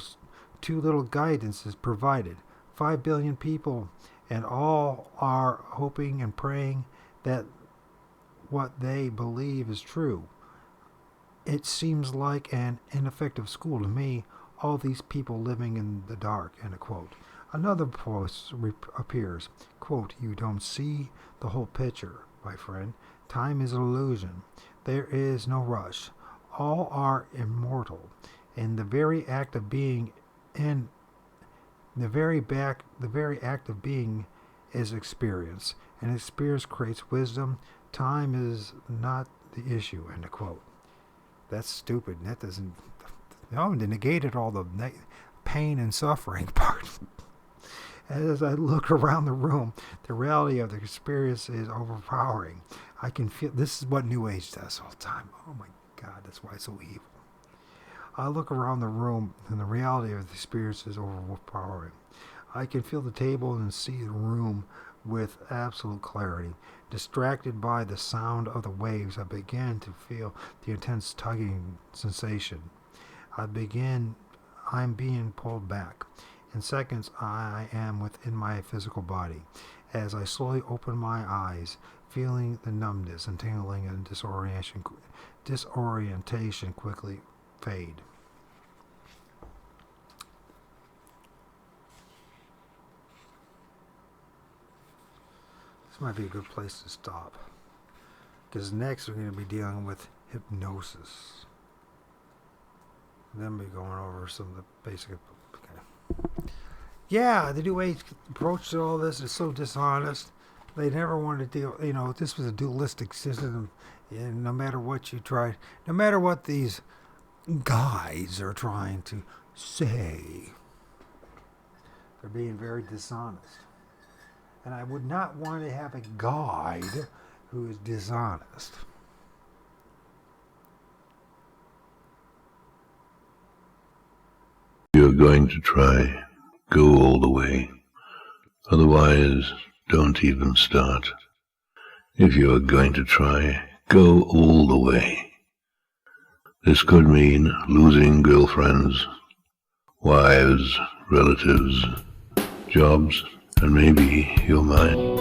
too little guidance is provided. 5 billion people, and all are hoping and praying that what they believe is true. It seems like an ineffective school to me, all these people living in the dark." End quote. Another voice appears. Quote, "You don't see the whole picture, my friend. Time is an illusion. There is no rush. All are immortal. In the very act of being And the very act of being is experience, and experience creates wisdom. Time is not the issue. End of quote. That's stupid. That doesn't. No, it negated all the pain and suffering part. As I look around the room, the reality of the experience is overpowering. I can feel. This is what New Age does all the time. Oh my God, that's why it's so evil. I look around the room, and the reality of the experience is overpowering. I can feel the table and see the room with absolute clarity. Distracted by the sound of the waves, I begin to feel the intense tugging sensation. I'm being pulled back. In seconds, I am within my physical body. As I slowly open my eyes, feeling the numbness and tingling and disorientation quickly fade. This might be a good place to stop, because next we're going to be dealing with hypnosis. Then we're going over some of the basic. Okay. Yeah, the New Age approach to all this is so dishonest. They never wanted to deal. This was a dualistic system, and no matter what you tried, no matter what these guys are trying to say, they're being very dishonest. And I would not want to have a guide who is dishonest.
You're going to try, go all the way. Otherwise, don't even start. If you are going to try, go all the way. This could mean losing girlfriends, wives, relatives, jobs, and maybe your mind.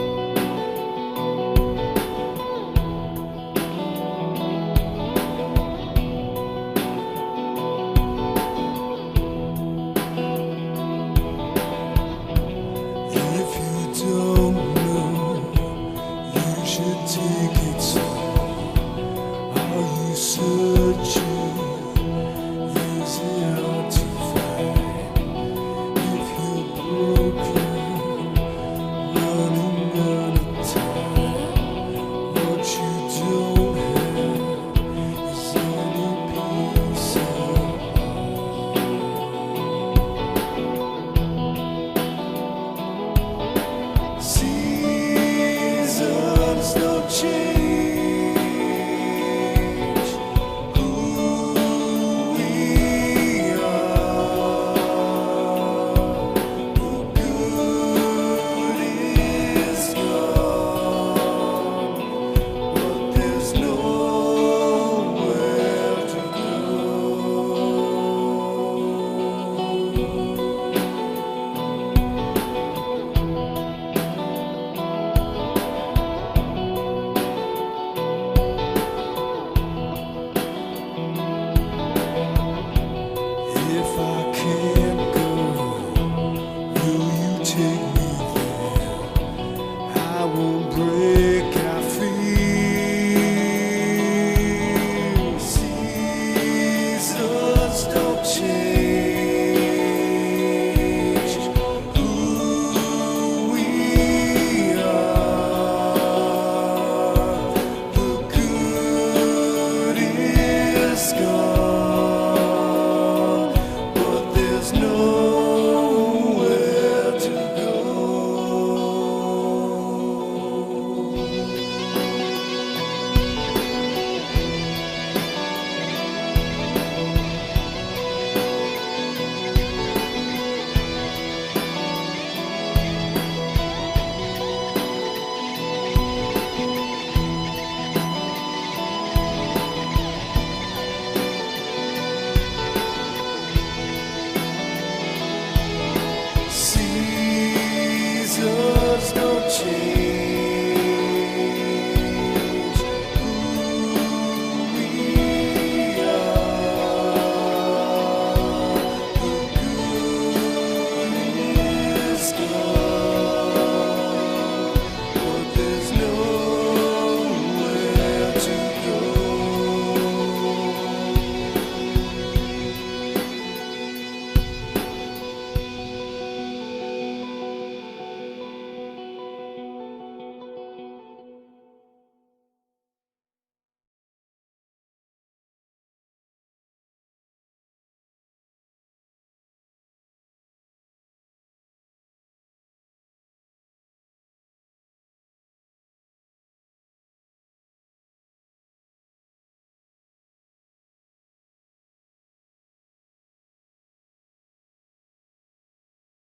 Take me there. I won't break.